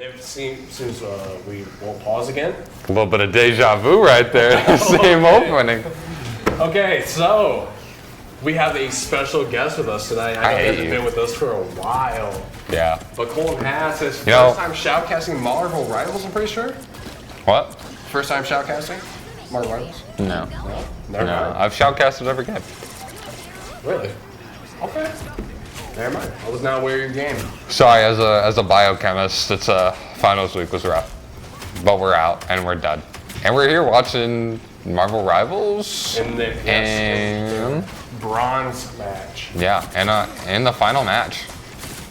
It seems we won't pause again. A little bit of deja vu right there. Same opening. Okay, so we have a special guest with us tonight. I know he hasn't been with us for a while. Yeah. But Colin Hass is first time shoutcasting Marvel Rivals, I'm pretty sure. What? First time shoutcasting Marvel Rivals? No. Never mind. I've shoutcasted every game. Really? Okay. Never mind. I was not aware of your game. Sorry, as a biochemist, it's finals week was rough. But we're out and we're done. And we're here watching Marvel Rivals. In the bronze match. Yeah, and in the final match.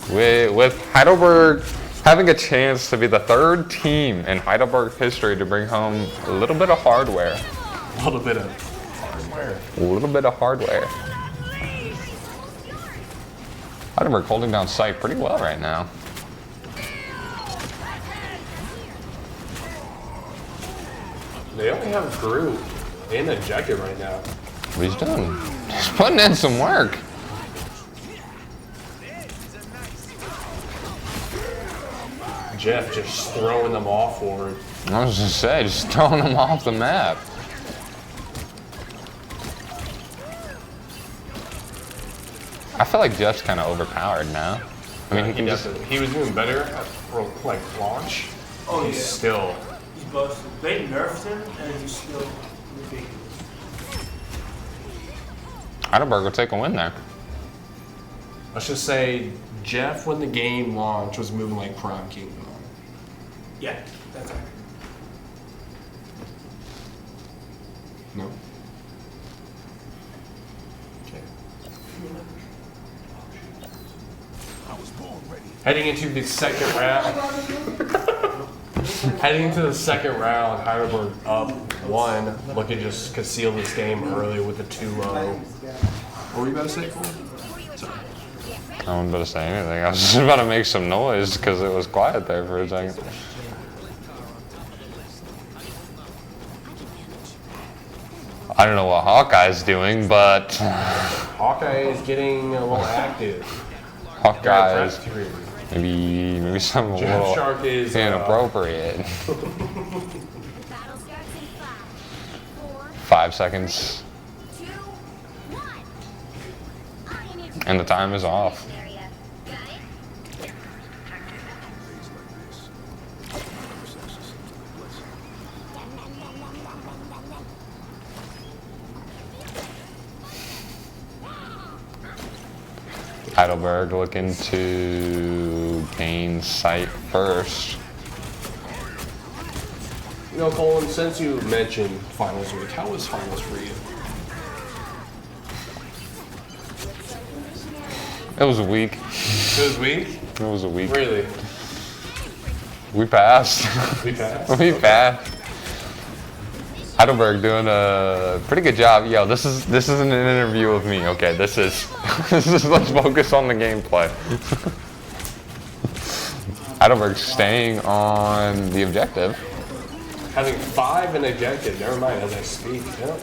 With Heidelberg having a chance to be the third team in Heidelberg history to bring home a little bit of hardware. A little bit of hardware. A little bit of hardware. Heidelberg holding down sight pretty well right now. They only have Groot in a jacket right now. What he's doing? He's putting in some work. Jeff just throwing them off forward. I was just saying, just throwing them off the map. I feel like Jeff's kind of overpowered now. I mean, he was doing better at like launch. Oh, he's still. He's busted. They nerfed him, and he's still ridiculous. Heidelberg will take a win there. Let's just say Jeff, when the game launched, was moving like Prime King. Yeah, that's accurate. No. Okay. Heading into the second round. Heading into the second round, Heidelberg up 1, looking to just conceal this game early with the 2-0. What were you about to say, Cole? Sorry. I wasn't about to say anything. I was just about to make some noise because it was quiet there for a second. I don't know what Hawkeye's doing, but Hawkeye is getting a little active. Hawkeye is maybe something a little Shark is inappropriate. 5 seconds. And the time is off. Heidelberg looking to gain sight first. You know, Colin, since you mentioned finals week, how was finals for you? It was a week. It was weak? It was a week. Really? We passed. We passed? We passed. Heidelberg doing a pretty good job. Yo, this isn't an interview of me, okay? This is let's focus on the gameplay. Heidelberg staying on the objective. Having 5 in objective, never mind, as I speak. Yeah.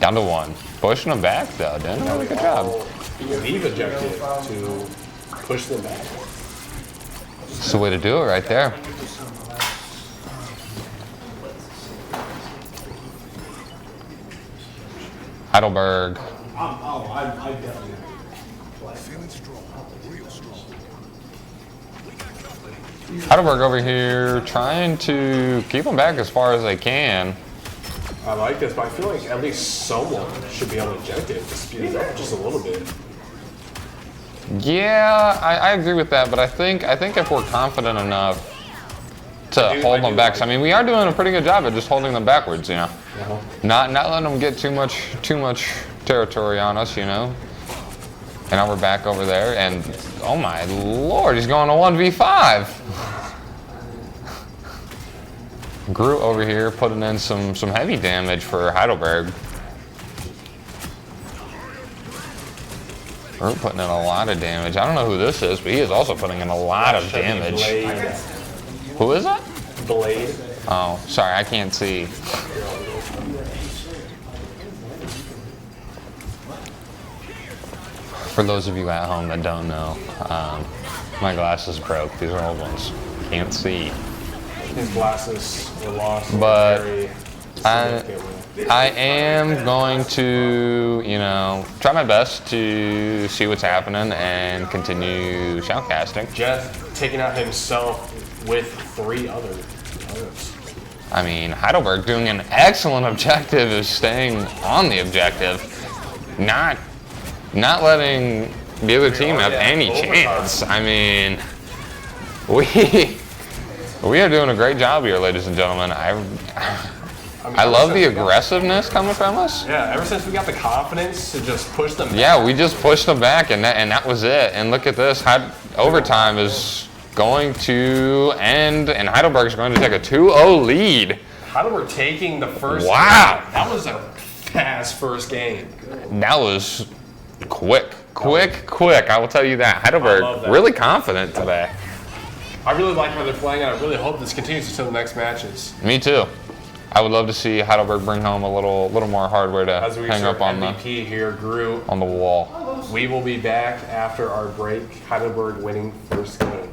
Down to 1. Pushing them back though, doing a really good job. Leave objective to push them back. That's the way to do it right there. Heidelberg. I definitely. Feeling strong, real strong. Heidelberg over here trying to keep them back as far as they can. I like this, but I feel like at least someone should be on objective to speed it up just a little bit. Yeah, I agree with that, but I think if we're confident enough to hold them back, I mean, we are doing a pretty good job of just holding them backwards, you know, not letting them get too much territory on us, you know. And now we're back over there, and oh my lord, he's going to 1v5. Groot over here putting in some heavy damage for Heidelberg. Groot putting in a lot of damage. I don't know who this is, but he is also putting in a lot of damage. Who is that? Blade. Oh, sorry, I can't see. For those of you at home that don't know, my glasses broke. These are old ones. can't see. His glasses were lost. But very I- significantly. I am going to, try my best to see what's happening and continue shoutcasting. Jeff taking out himself with 3 others. I mean, Heidelberg doing an excellent objective is staying on the objective, not letting the other team have any chance. I mean, we are doing a great job here, ladies and gentlemen. I love the aggressiveness coming from us. Yeah, ever since we got the confidence to just push them back. Yeah, we just pushed them back, and that was it. And look at this. Overtime is going to end, and Heidelberg's going to take a 2-0 lead. Heidelberg taking the first Wow. game. That was a fast first game. That was quick. I will tell you that. I love Heidelberg that. really confident today. I really like how they're playing, and I really hope this continues until the next matches. Me too. I would love to see Heidelberg bring home a little more hardware to As we hang reach up our on MVP here, Gru. the wall. We will be back after our break. Heidelberg winning first game.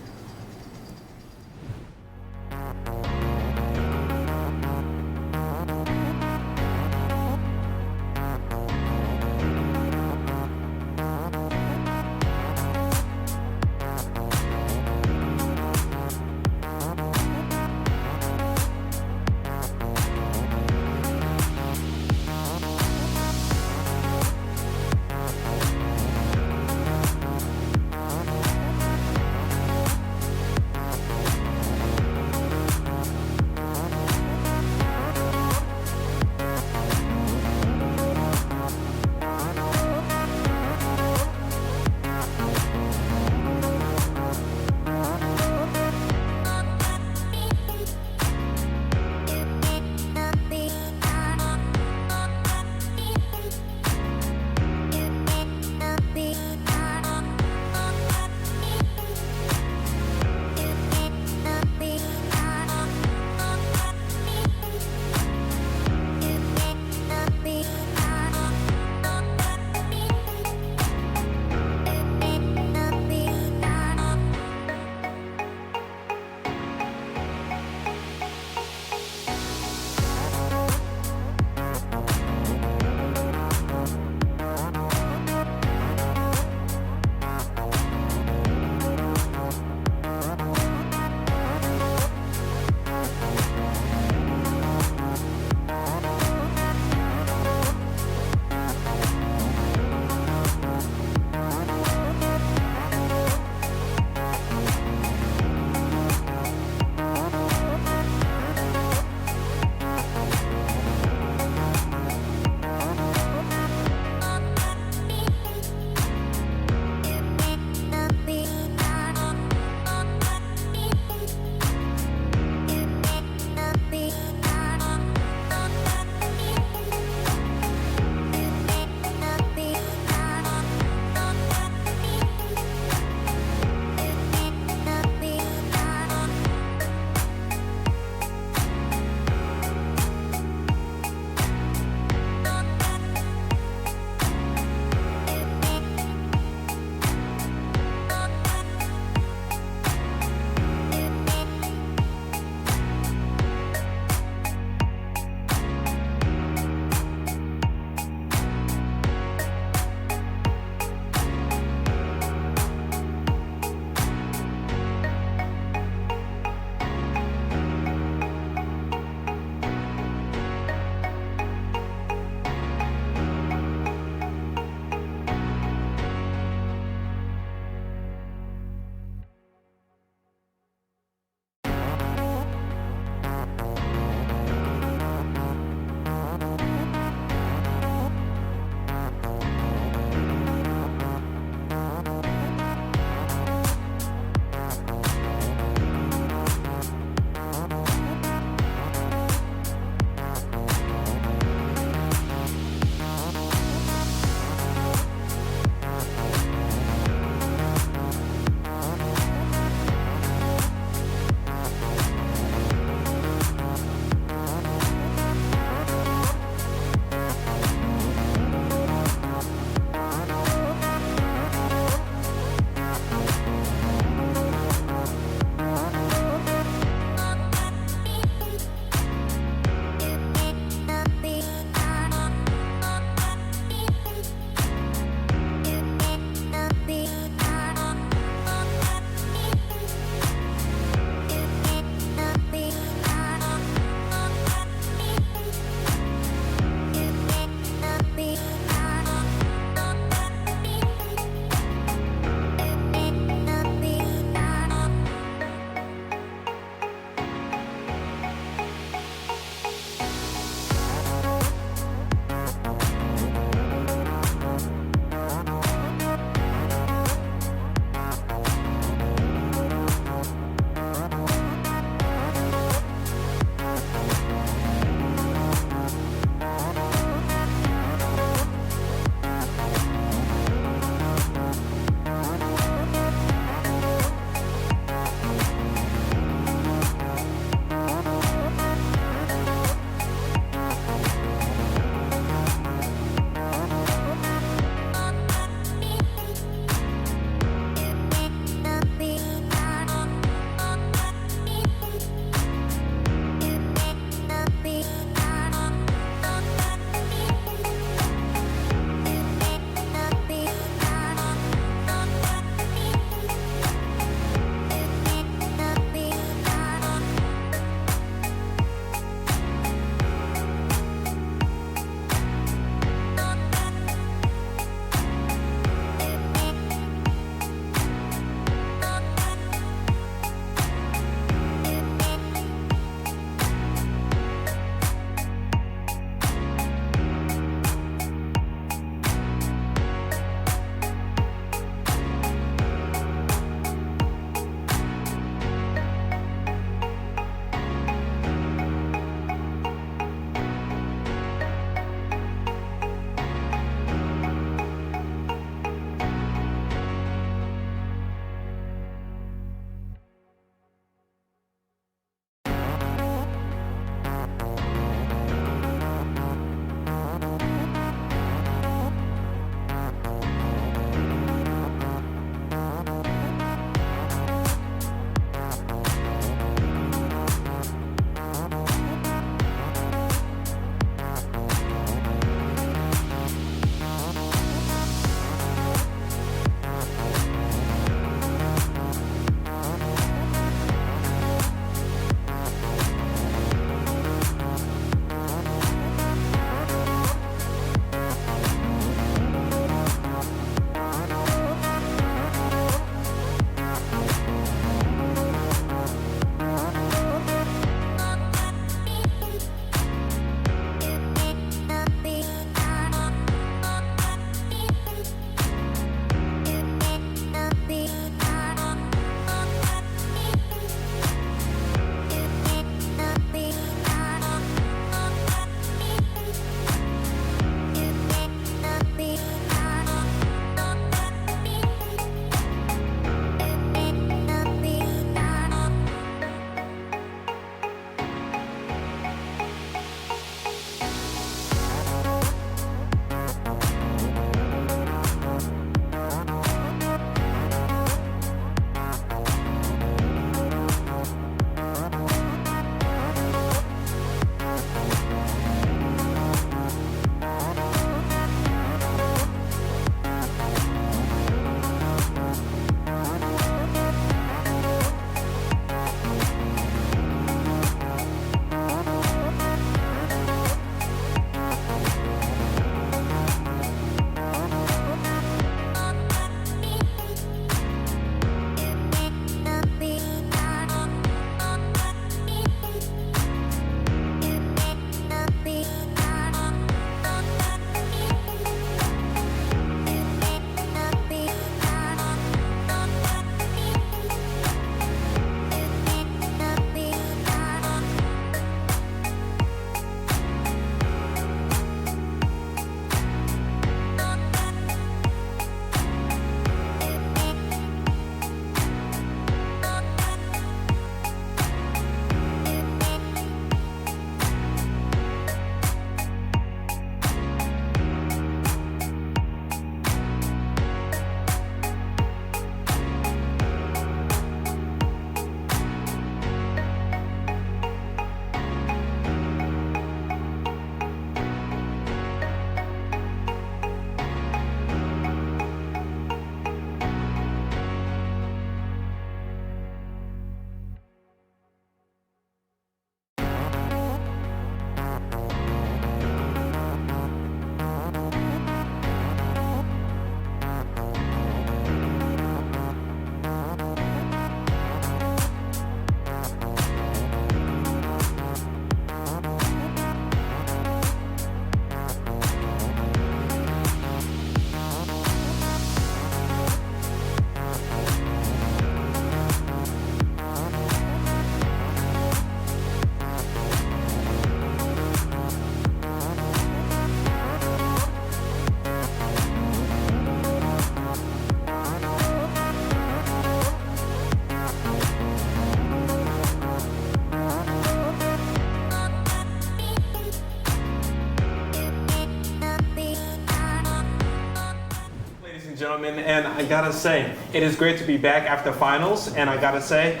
Ryan, and I gotta say, it is great to be back after finals, and I gotta say,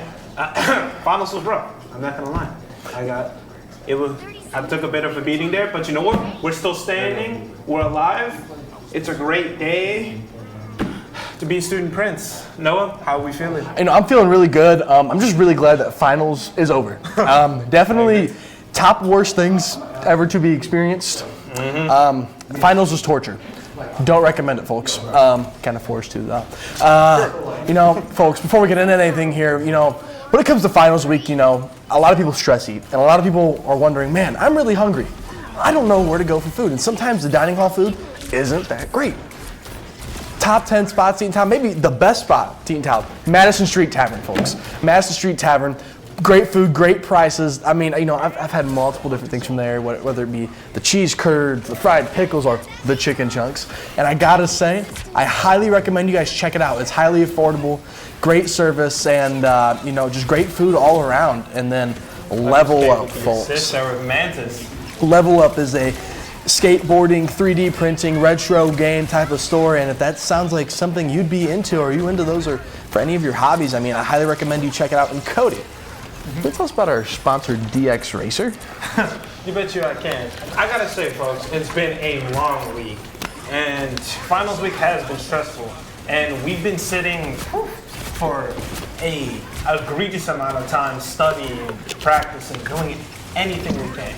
finals was rough. I'm not gonna lie. I took a bit of a beating there, but you know what? We're still standing. We're alive. It's a great day to be student prince. Noah, how are we feeling? I'm feeling really good. I'm just really glad that finals is over. Definitely top worst things ever to be experienced. Finals is torture. Don't recommend it, folks. Kind of forced to, though. Folks, before we get into anything here, when it comes to finals week, a lot of people stress eat, and a lot of people are wondering, man, I'm really hungry. I don't know where to go for food, and sometimes the dining hall food isn't that great. Top 10 spots to eat in town, maybe the best spot to eat in town, Madison Street Tavern, folks. Madison Street Tavern, great food, great prices. I mean, I've had multiple different things from there, whether it be the cheese curds, the fried pickles, or the chicken chunks. And I gotta say, I highly recommend you guys check it out. It's highly affordable, great service, and just great food all around. And then Level Up, folks. Level Up is a skateboarding, 3D printing, retro game type of store, and if that sounds like something you'd be into, or you into those, or for any of your hobbies, I highly recommend you check it out. And Cody, can you tell us about our sponsor, DX Racer? You bet you I can. I gotta say, folks, it's been a long week, and finals week has been stressful, and we've been sitting for a egregious amount of time studying, practicing, doing anything we can.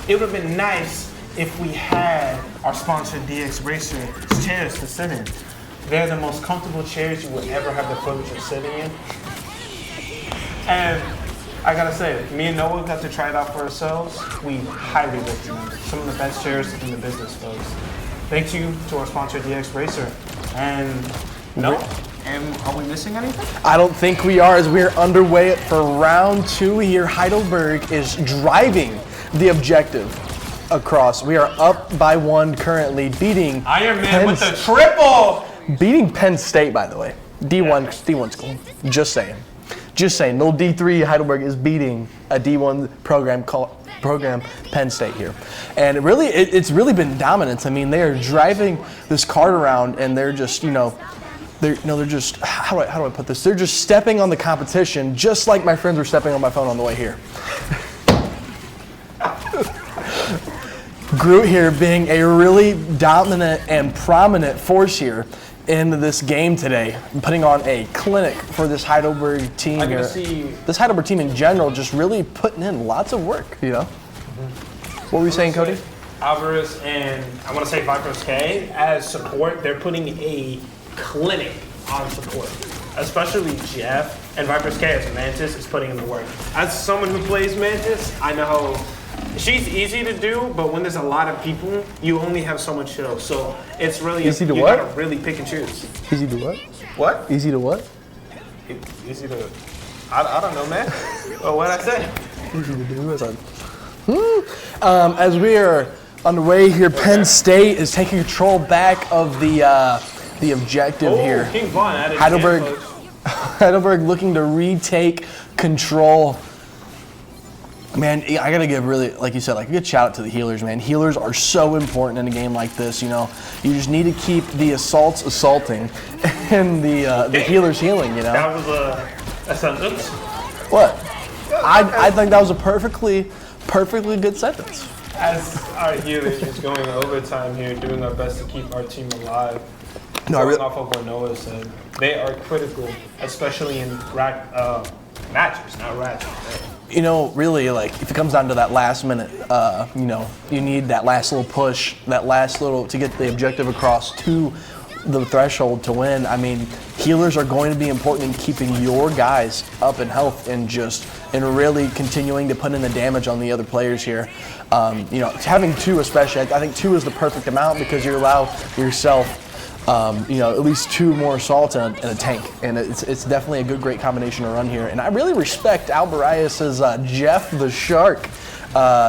It would have been nice if we had our sponsor DX Racer chairs to sit in. They're the most comfortable chairs you would ever have the privilege of sitting in. And I gotta say, me and Noah got to try it out for ourselves. We highly recommend it. Some of the best chairs in the business, folks. Thank you to our sponsor DX Racer. And Noah, are we missing anything? I don't think we are, as we're underway for round 2 here. Heidelberg is driving the objective across. We are up by 1 currently, beating Iron Man with the triple! Beating Penn State, by the way. D1 school. Just saying. Little D3 Heidelberg is beating a D1 program Penn State here. And it's really been dominance. They are driving this cart around, and they're just, they're just, how do I put this? They're just stepping on the competition, just like my friends were stepping on my phone on the way here. Groot here being a really dominant and prominent force here in this game today, putting on a clinic for this Heidelberg team here. This Heidelberg team in general just really putting in lots of work, What were you saying, Cody? Alvarez and I want to say Vipers K as support, they're putting a clinic on support. Especially Jeff and Vipers K as Mantis is putting in the work. As someone who plays Mantis, I know how she's easy to do, but when there's a lot of people, you only have so much show. So it's really easy to you what? gotta really pick and choose. Easy to what? What? Easy to what? Easy to I don't know, man. Well, what'd I say? Easy to do as as we are underway here, Penn State is taking control back of the objective here. King Von added Heidelberg looking to retake control. Man, I gotta give really, like you said, a good shout out to the healers, man. Healers are so important in a game like this. You just need to keep the assaults assaulting and the healers healing. That was a sentence. What? I think that was a perfectly good sentence. As our healer is going overtime here, doing our best to keep our team alive. Going off of what Noah said, they are critical, especially in matches, not ratchets. Really, if it comes down to that last minute, you need that last little push, to get the objective across to the threshold to win. Healers are going to be important in keeping your guys up in health and really continuing to put in the damage on the other players here. Having 2 especially, I think 2 is the perfect amount because you allow yourself at least 2 more assaults and a tank, and it's definitely a great combination to run here. And I really respect Alvarez's Jeff the Shark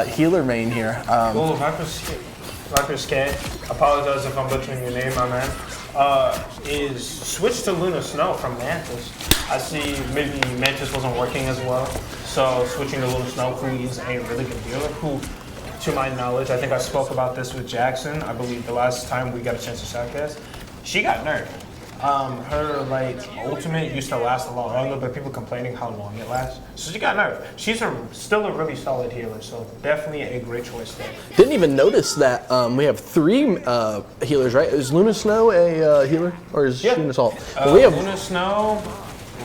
healer main here. Vipers K, apologize if I'm butchering your name, my man, is switched to Luna Snow from Mantis. I see maybe Mantis wasn't working as well, so switching to Luna Snow, who is a really good healer, who, to my knowledge, I think I spoke about this with Jackson, I believe the last time we got a chance to shotcast, she got nerfed. her like ultimate used to last a lot longer, but people complaining how long it lasts. So she got nerfed. She's still a really solid healer, so definitely a great choice there. Didn't even notice that we have 3 healers, right? Is Luna Snow a healer, or is she an assault? We have Luna Snow,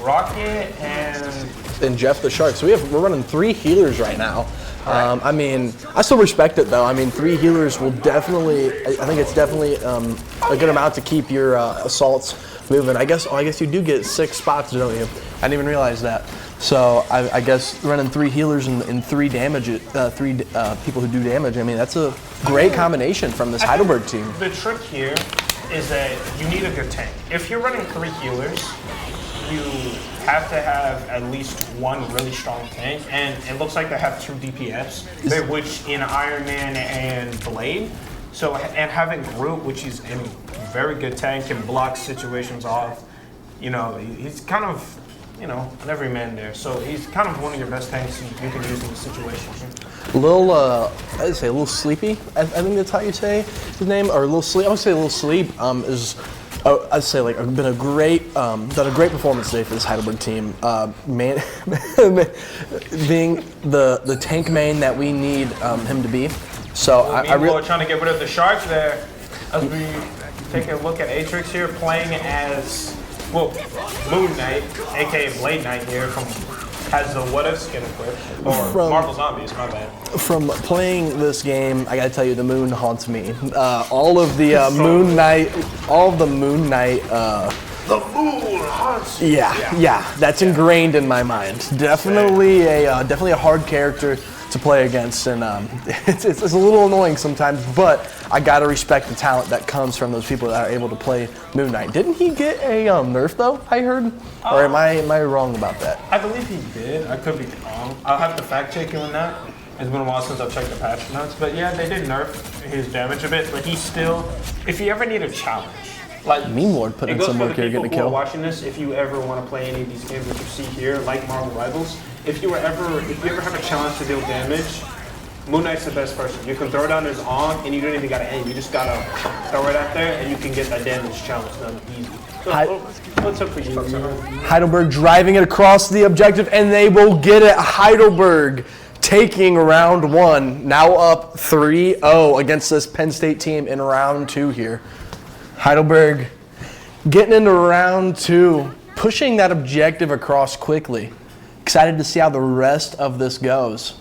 Rocket, and Jeff the Shark. So we're running 3 healers right now. I mean, I still respect it though. I mean, 3 healers will definitely. I think it's definitely a good amount to keep your assaults moving. I guess you do get 6 spots, don't you? I didn't even realize that. So I guess running 3 healers and 3 damage, 3 people who do damage. I mean, that's a great combination from this Heidelberg team. The trick here is that you need a good tank. If you're running 3 healers, you have to have at least 1 really strong tank, and it looks like they have 2 DPS, which in Iron Man and Blade. So, and having Groot, which is a very good tank, can block situations off. You know, he's kind of, you know, an everyman there. So he's kind of one of your best tanks you can use in the situation. A little, I'd say a little sleepy. I think that's how you say his name, or a little sleep. I would say a little sleep is. I'd say like been a great, done a great performance today for this Heidelberg team. Man, being the tank main that we need him to be. So I really trying to get rid of the Sharks there. As we take a look at Atrix here, playing as Moon Knight, aka Blade Knight here has the What If skin equipped, or Marvel Zombies, my bad. From playing this game, I gotta tell you, the moon haunts me. All of the Moon Knight, The moon haunts me. Yeah, that's ingrained in my mind. Definitely a hard character to play against, and it's a little annoying sometimes, but I gotta respect the talent that comes from those people that are able to play Moon Knight. Didn't he get a nerf though, I heard? Or am I wrong about that? I believe he did. I could be wrong. I'll have to fact check you on that. It's been a while since I've checked the patch notes, but yeah, they did nerf his damage a bit, but he's still, if you ever need a challenge, like Meme Lord put in some work here, getting a kill. Watching this, if you ever want to play any of these games that you see here, like Marvel Rivals, if you ever have a challenge to deal damage, Moon Knight's the best person. You can throw down his on, and you don't even gotta aim. You just gotta throw it out there, and you can get that damage challenge done easy. So, what's up for you? Heidelberg driving it across the objective, and they will get it. Heidelberg taking round 1, now up 3-0 against this Penn State team in round 2 here. Heidelberg getting into round 2, pushing that objective across quickly. Excited to see how the rest of this goes.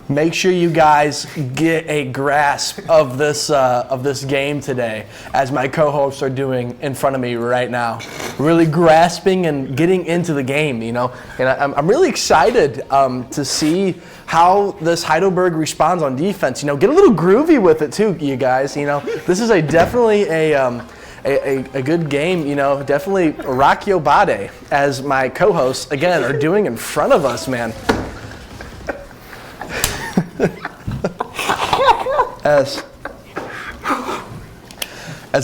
Make sure you guys get a grasp of this game today, as my co-hosts are doing in front of me right now. Really grasping and getting into the game, you know. And I'm really excited to see how this Heidelberg responds on defense. You know, get a little groovy with it too, you guys. You know, this is definitely a good game. You know, definitely rock your body, as my co-hosts again are doing in front of us, man. As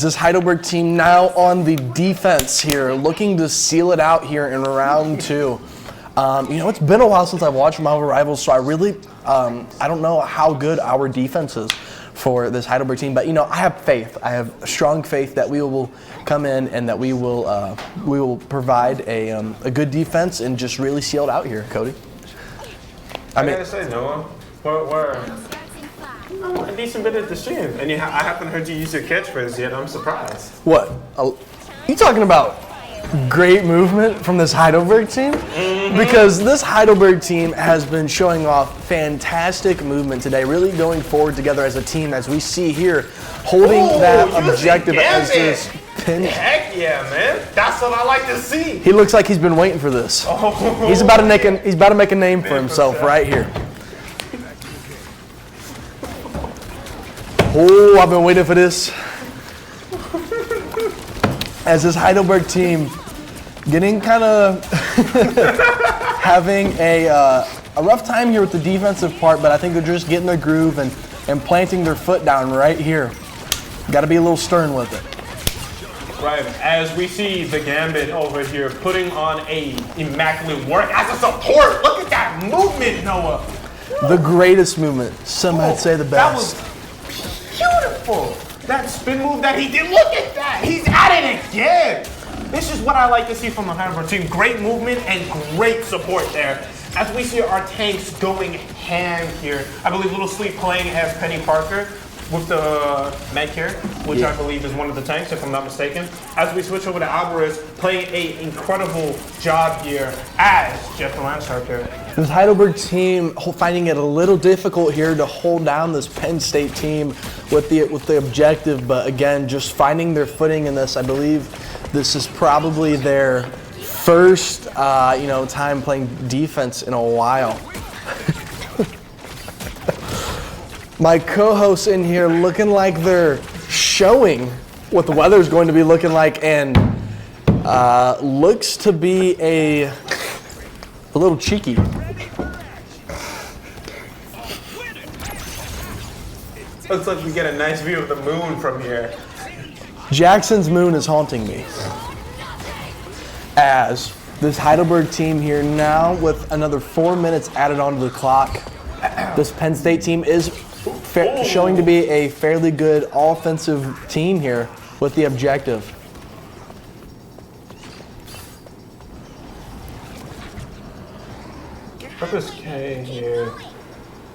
this Heidelberg team now on the defense here, looking to seal it out here in round 2. You know, it's been a while since I've watched Marvel Rivals, so I really, I don't know how good our defense is for this Heidelberg team, but you know, I have faith. I have strong faith that we will come in and that we will provide a good defense and just really seal it out here, Cody. I gotta say, Noah, we're a decent bit at the stream, and I haven't heard you use your catchphrase yet. I'm surprised. What? You talking about great movement from this Heidelberg team? Mm-hmm. Because this Heidelberg team has been showing off fantastic movement today, really going forward together as a team, as we see here, holding that objective as this pin. Heck yeah, man. That's what I like to see. He looks like he's been waiting for this. Oh. He's about to make a name for himself right here. Oh, I've been waiting for this. As this Heidelberg team getting kind of having a rough time here with the defensive part, but I think they're just getting their groove and planting their foot down right here. Got to be a little stern with it. Right, as we see the Gambit over here putting on a immaculate work as a support. Look at that movement, Noah. The greatest movement. Some might say the best. That was beautiful. that spin move that he did. Look at that. He's at it again. This is what I like to see from the Heidelberg team. Great movement and great support there. As we see our tanks going ham here. I believe Little Sleep playing as Penny Parker with the med here, which I believe is one of the tanks, if I'm not mistaken. As we switch over to Alvarez, playing an incredible job here as Jeff the Landshark here. This Heidelberg team finding it a little difficult here to hold down this Penn State team with the objective, but again, just finding their footing in this. I believe this is probably their first, time playing defense in a while. My co-hosts in here looking like they're showing what the weather's going to be looking like, and looks to be a little cheeky. Looks like we get a nice view of the moon from here. Jackson's moon is haunting me. As this Heidelberg team here now with another 4 minutes added onto the clock. This Penn State team is showing to be a fairly good offensive team here with the objective. Purpose K here,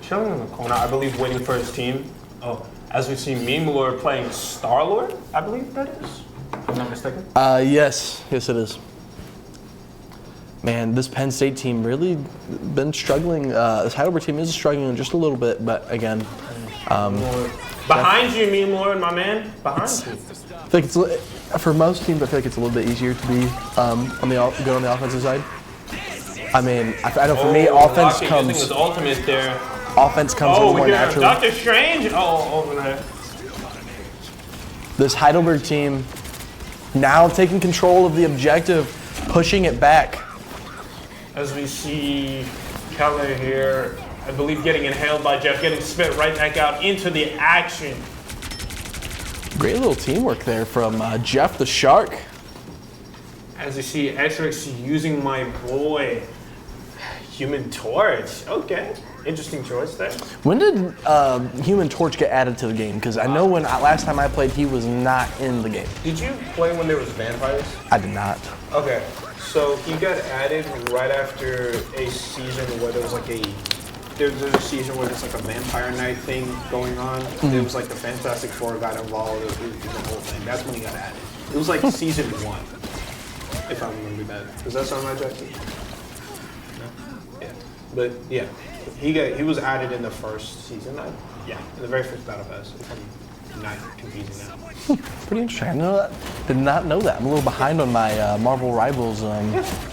chilling in the corner, I believe waiting for his team. Oh, as we see Meme Lord playing Star-Lord, I believe that is, if I'm not mistaken. Yes it is. Man, this Penn State team really been struggling. This Heidelberg team is struggling just a little bit, but again. Behind you, Meme Lord, my man. Behind you. I feel like it's, for most teams, I feel like it's a little bit easier to be good on the offensive side. I mean, I know for me, offense comes. His ultimate there. Offense comes a little more naturally. Doctor Strange. Oh, over there. This Heidelberg team now taking control of the objective, pushing it back. As we see Keller here, I believe getting inhaled by Jeff, getting spit right back out into the action. Great little teamwork there from Jeff the Shark. As you see, X-Rex using my boy, Human Torch. Okay, interesting choice there. When did Human Torch get added to the game? Because I know when last time I played, he was not in the game. Did you play when there was vampires? I did not. Okay, so he got added right after a season where there was like there's a season where there's like a vampire night thing going on. There was like the Fantastic Four got involved. It was the whole thing. That's when he got added. It was like season 1, if I remember that. Does that sound right, Jackie? No? Yeah. But yeah, he was added in the first season. In the very first Battle Pass. If I'm not confusing now. Pretty interesting. I know that. Did not know that. I'm a little behind on my Marvel Rivals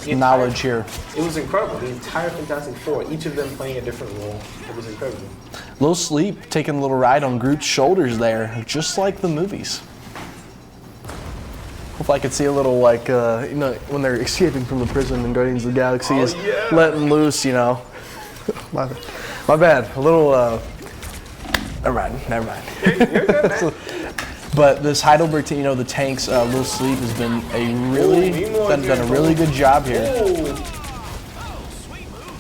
knowledge here. It was incredible. The entire Fantastic Four, each of them playing a different role. It was incredible. Little Sleep taking a little ride on Groot's shoulders there, just like the movies. Hopefully I could see a little like, when they're escaping from the prison and Guardians of the Galaxy is letting loose, my bad. A little, never mind. You're good, man. But this Heidelberg team, the tanks, Little Sleep has been done a really good job here.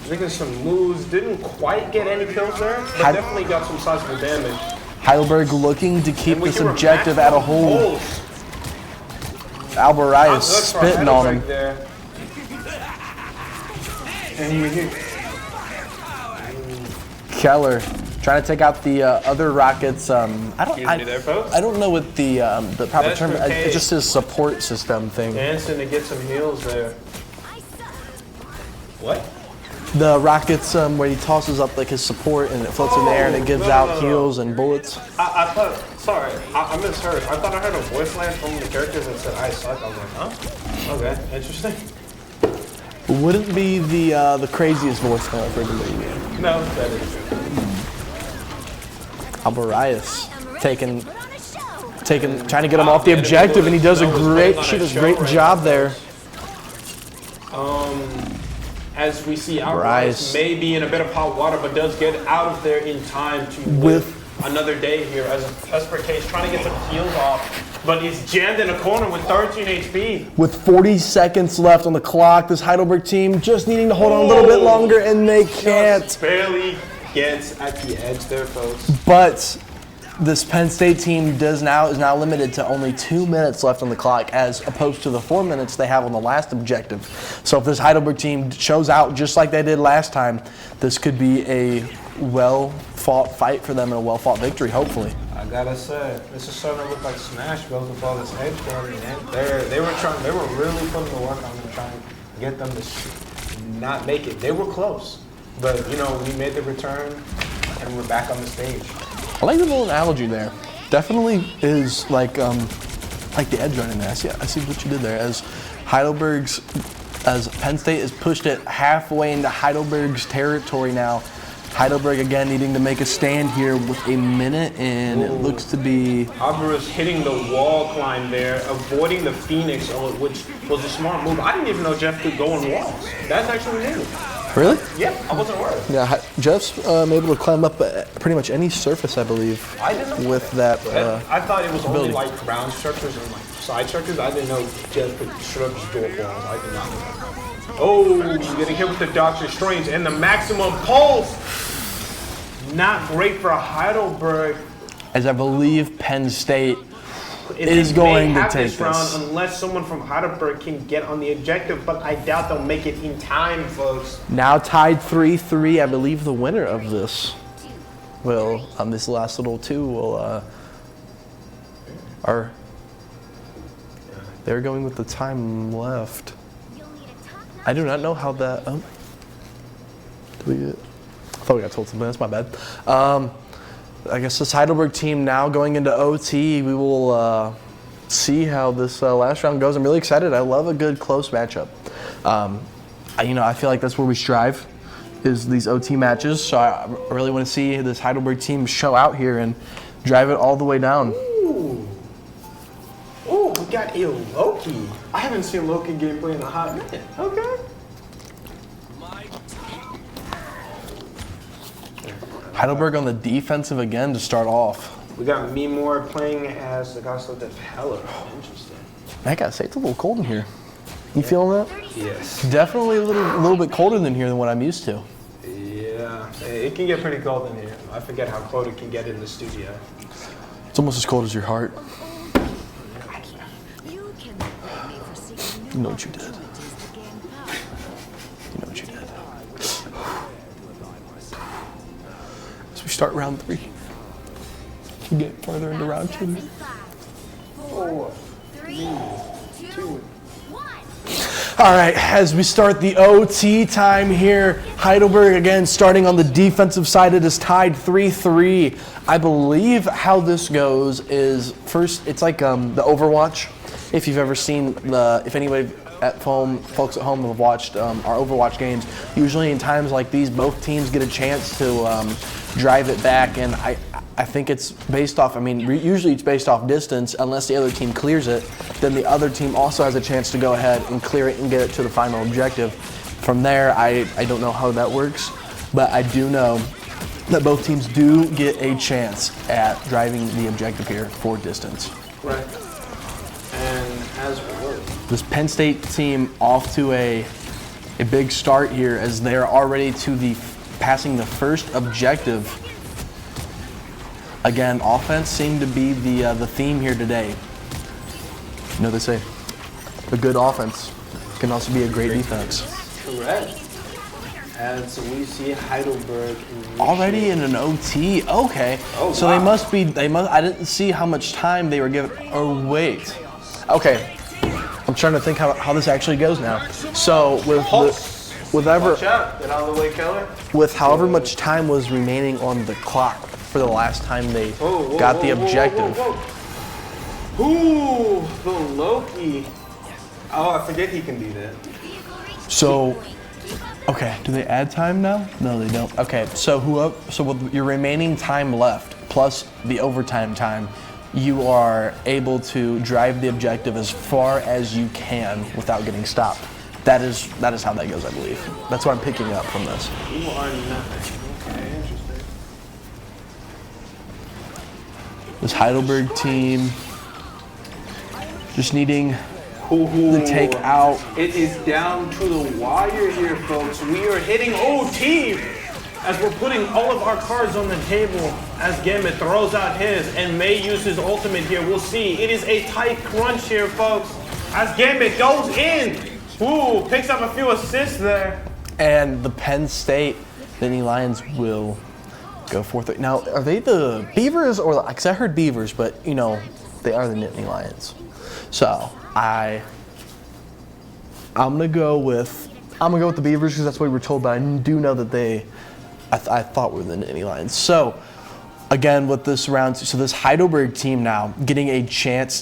Making some moves, didn't quite get any kills there, but definitely got some sizable damage. Heidelberg looking to keep this objective at a hold. Albarai is spitting on him. There. Keller trying to take out the other Rockets. I don't know what the proper term. It's just his support system thing. Dancing to get some heals there. What? The Rockets where he tosses up like his support and it floats in the air and it gives out heals and bullets. I misheard. I thought I heard a voice line from the characters that said I suck. I was like, huh? Okay, interesting. Wouldn't be the craziest voice line I've heard in the game. No, that is true. Albarias trying to get him off the objective, and he does a great job there. As we see, Albarias may be in a bit of hot water, but does get out of there in time to live another day here as a desperate case, trying to get some heals off, but he's jammed in a corner with 13 HP. With 40 seconds left on the clock, this Heidelberg team just needing to hold on a little bit longer, and they can't. Just barely gets at the edge there, folks. But this Penn State team is now limited to only 2 minutes left on the clock, as opposed to the 4 minutes they have on the last objective. So if this Heidelberg team shows out just like they did last time, this could be a well-fought fight for them and a well-fought victory, hopefully. I gotta say, this is starting to look like Smashville with all this edge guarding. They were really putting the work on them, trying to get them to not make it. They were close, but we made the return and we're back on the stage. I like the little analogy there. Definitely is like the edge running there. I see what you did there. As Penn State has pushed it halfway into Heidelberg's territory now. Heidelberg again needing to make a stand here with a minute, and it looks to be Alvarez hitting the wall climb there, avoiding the Phoenix, which was a smart move. I didn't even know Jeff could go on walls. That's actually new. Really? Yeah, I wasn't worried. Yeah, Jeff's able to climb up pretty much any surface, I believe. I didn't know with that. I thought it was ability. only like ground structures and like side structures. I didn't know Jeff could straight up just go up walls. I did not know that. Oh, getting hit with the Doctor Strange and the maximum pulse. Not great for Heidelberg. As I believe Penn State is going to take this round unless someone from Heidelberg can get on the objective, but I doubt they'll make it in time, folks. Now tied 3-3. I believe the winner of this will, on this last little two, will they're going with the time left. I do not know how that. I thought we got told something. That's my bad. I guess this Heidelberg team now going into OT. We will see how this last round goes. I'm really excited. I love a good close matchup. I feel like that's where we strive, is these OT matches. So I really want to see this Heidelberg team show out here and drive it all the way down. Ooh, we got a Loki. I haven't seen Loki gameplay in a hot minute. Okay. Heidelberg on the defensive again to start off. We got me more playing as the Gospel of Heller. Interesting. I gotta say, it's a little cold in here. You feeling that? Yes. Definitely a little bit colder than here than what I'm used to. Yeah, it can get pretty cold in here. I forget how cold it can get in the studio. It's almost as cold as your heart. You know what you did. You know what you did. As we start round 3. We get further into round 2. 4, 3, 2, 1. All right, as we start the OT time here, Heidelberg again starting on the defensive side. It is tied 3-3. I believe how this goes is first, it's like the Overwatch. If you've ever seen if anybody at home, folks at home have watched our Overwatch games, usually in times like these, both teams get a chance to drive it back, and I think it's based off, usually it's based off distance. Unless the other team clears it, then the other team also has a chance to go ahead and clear it and get it to the final objective. From there, I don't know how that works, but I do know that both teams do get a chance at driving the objective here for distance. Right. And as for this Penn State team off to a big start here, as they're already to passing the first objective. Again, offense seemed to be the theme here today. You know, they say a good offense can also be a great defense. correct. And so we see Heidelberg Already in an OT. Okay. Oh, so wow. they must. I didn't see how much time they were given. Oh wait. Okay. I'm trying to think how this actually goes now. So with Watch out. Get out of the way, Keller. with however much time was remaining on the clock for the last time they got the objective. Ooh, the Loki. Oh, I forget he can do that. So, okay, do they add time now? No, they don't. Okay, so with your remaining time left plus the overtime time, you are able to drive the objective as far as you can without getting stopped. That is how that goes, I believe. That's what I'm picking up from this. You are nothing. Okay, interesting. This Heidelberg team just needing to take out. It is down to the wire here, folks. We are hitting OT. as we're putting all of our cards on the table, as Gambit throws out his and may use his ultimate here. We'll see. It is a tight crunch here, folks. As Gambit goes in. Ooh, picks up a few assists there. And the Penn State Nittany Lions will go forth. Now, are they the Beavers or, because I heard Beavers, but you know, they are the Nittany Lions. So I'm gonna go with the Beavers because that's what we were told, but I do know that I thought were the Nittany Lions. So again, with this round, so this Heidelberg team now getting a chance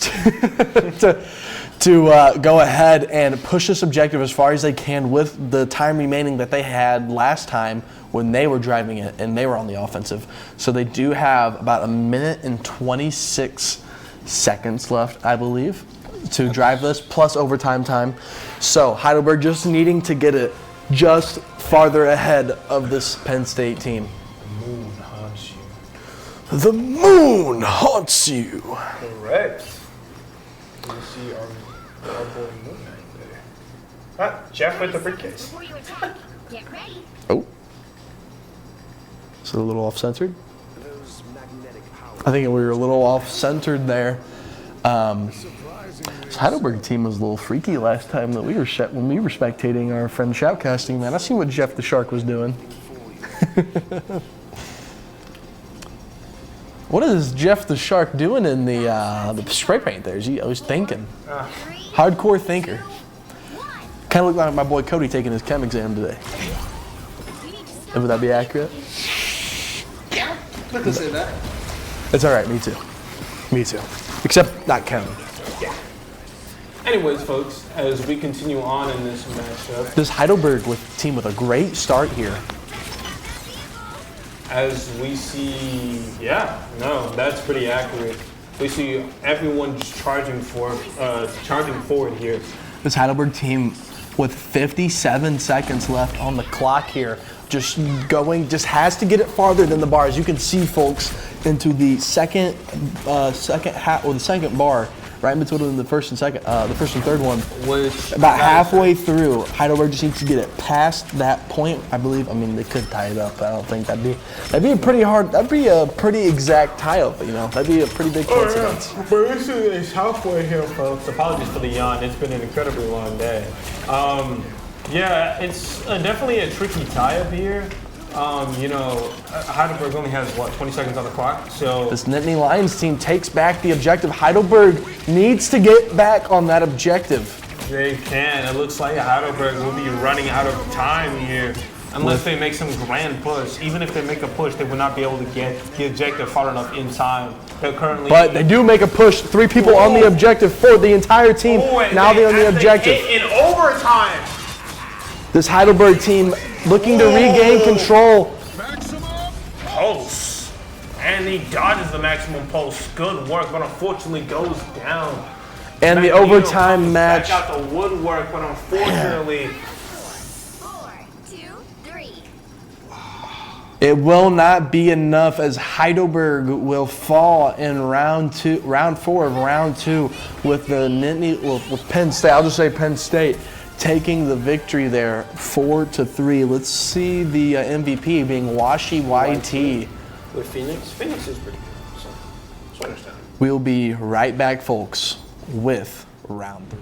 to go ahead and push this objective as far as they can with the time remaining that they had last time when they were driving it and they were on the offensive. So they do have about 1 minute and 26 seconds left, I believe, to drive this, plus overtime time. So Heidelberg just needing to get it just farther ahead of this Penn State team. The moon haunts you. The moon haunts you. Correct. You see our boy Moon Knight there. Ah, Jeff with the briefcase. Get ready. Oh. Is it a little off-centered? I think we were a little off-centered there. This Heidelberg team was a little freaky last time that we were when we were spectating our friend shoutcasting, man. I seen what Jeff the Shark was doing. What is Jeff the Shark doing in the spray paint there? I was thinking. Hardcore thinker. Kind of looked like my boy Cody taking his chem exam today. Would that be accurate? Look, say that. It's all right. Me too. Me too. Except not chem. Anyways, folks, as we continue on in this matchup, This Heidelberg team with a great start here. as we see, that's pretty accurate. We see everyone just charging forward here. This Heidelberg team with 57 seconds left on the clock here. Just has to get it farther than the bar. As you can see, folks, into the second bar, right in between the first and third one. About halfway through, Heidelberg just needs to get it past that point, I believe. I mean, they could tie it up, but I don't think that'd be a pretty exact tie up, you know. That'd be a pretty big coincidence. But this is halfway here, folks. Apologies for the yawn. It's been an incredibly long day. It's definitely a tricky tie-up here. Heidelberg only has, 20 seconds on the clock, so... This Nittany Lions team takes back the objective. Heidelberg needs to get back on that objective. They can. It looks like Heidelberg will be running out of time here. Unless they make some grand push. Even if they make a push, they will not be able to get the objective far enough in time. But they do make a push. 3 people on the objective for the entire team. Now they're on the objective. In overtime! This Heidelberg team looking to regain control. Pulse. And he dodges the maximum pulse. Good work, but unfortunately goes down. And the overtime match. Back out the woodwork, but unfortunately... 4, 2, 3. It will not be enough as Heidelberg will fall in round 4 of round 2 with with Penn State. I'll just say Penn State taking the victory there 4-3. Let's see the MVP being Washi YT. With Phoenix? Phoenix is pretty good, so I understand. We'll be right back, folks, with round 3.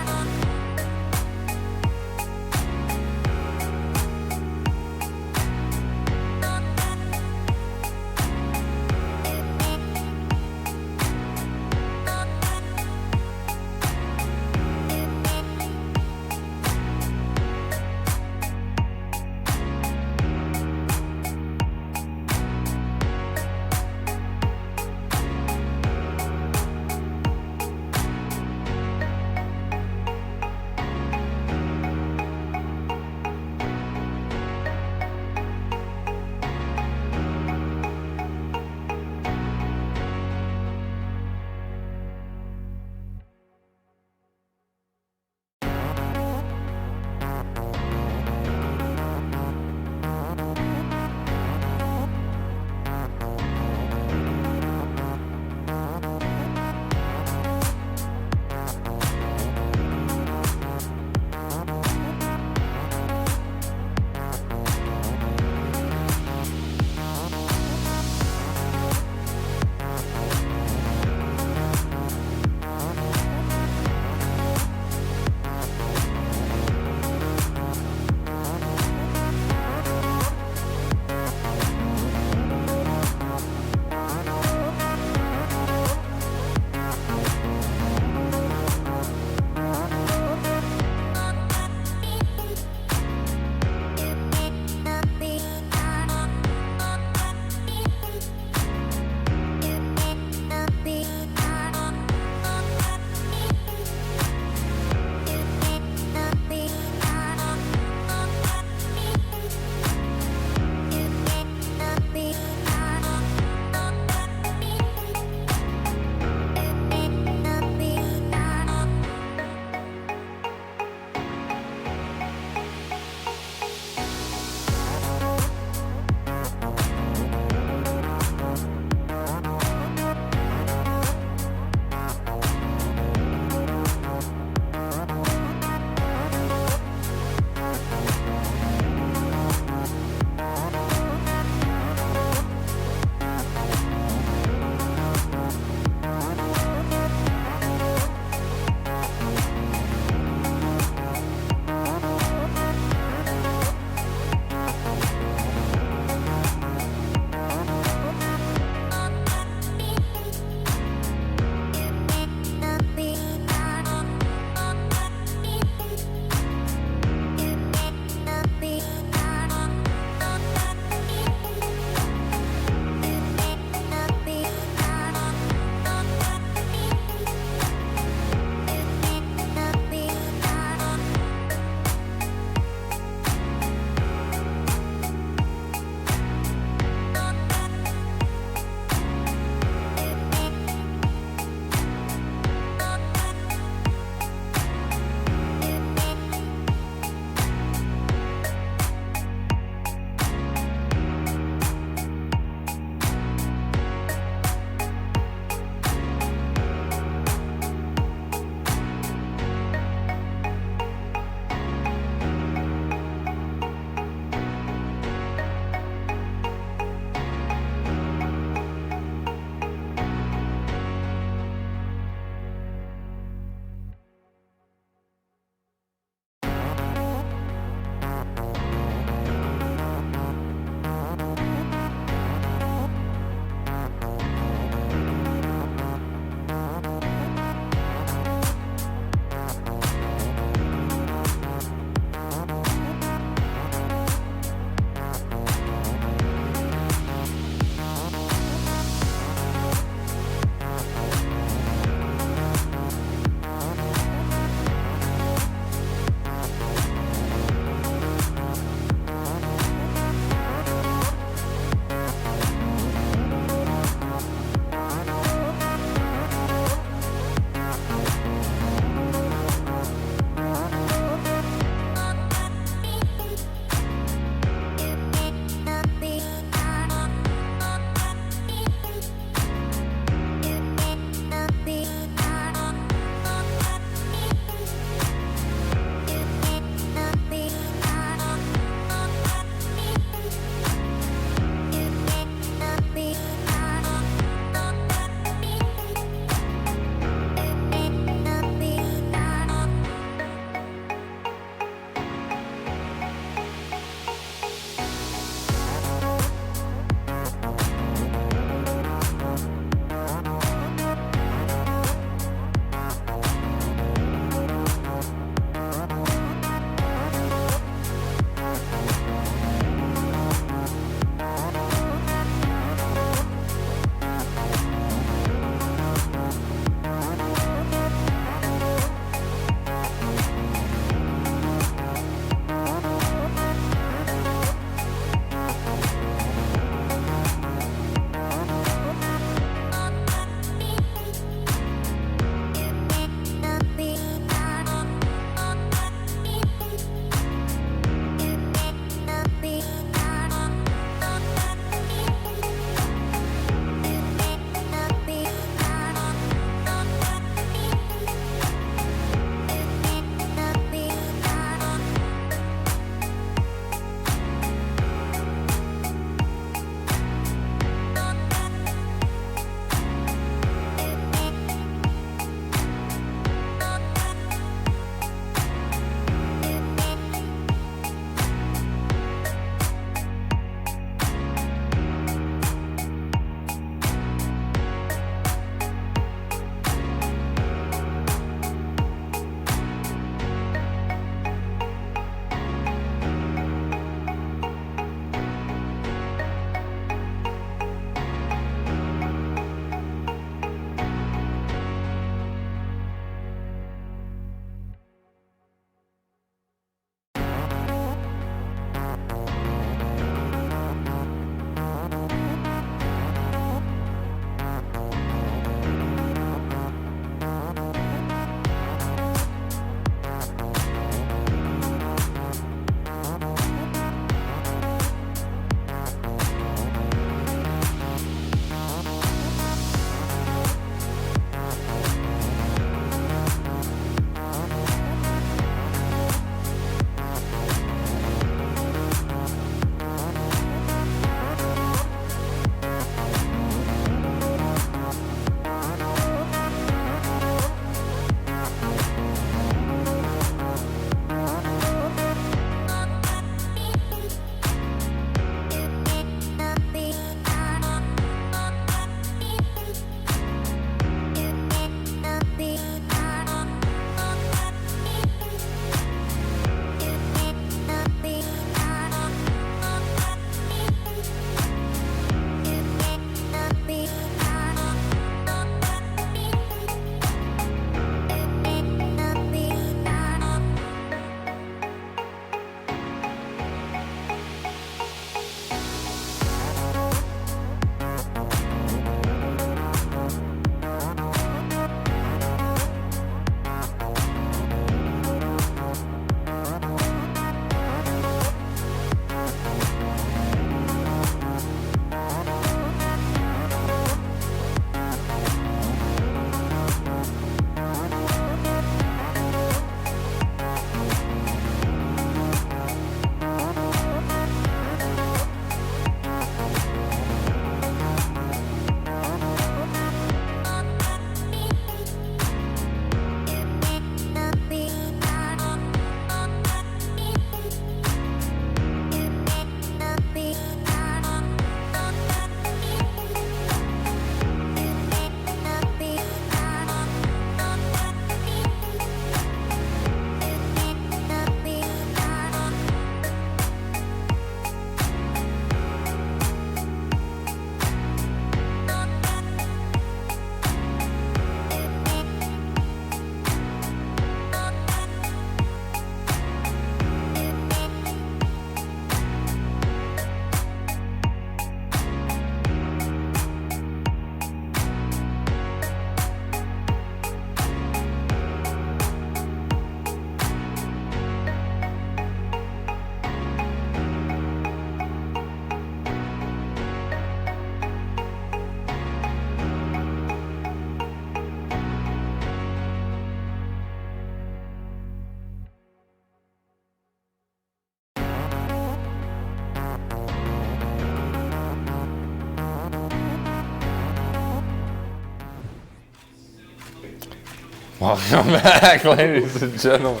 Welcome back, ladies and gentlemen.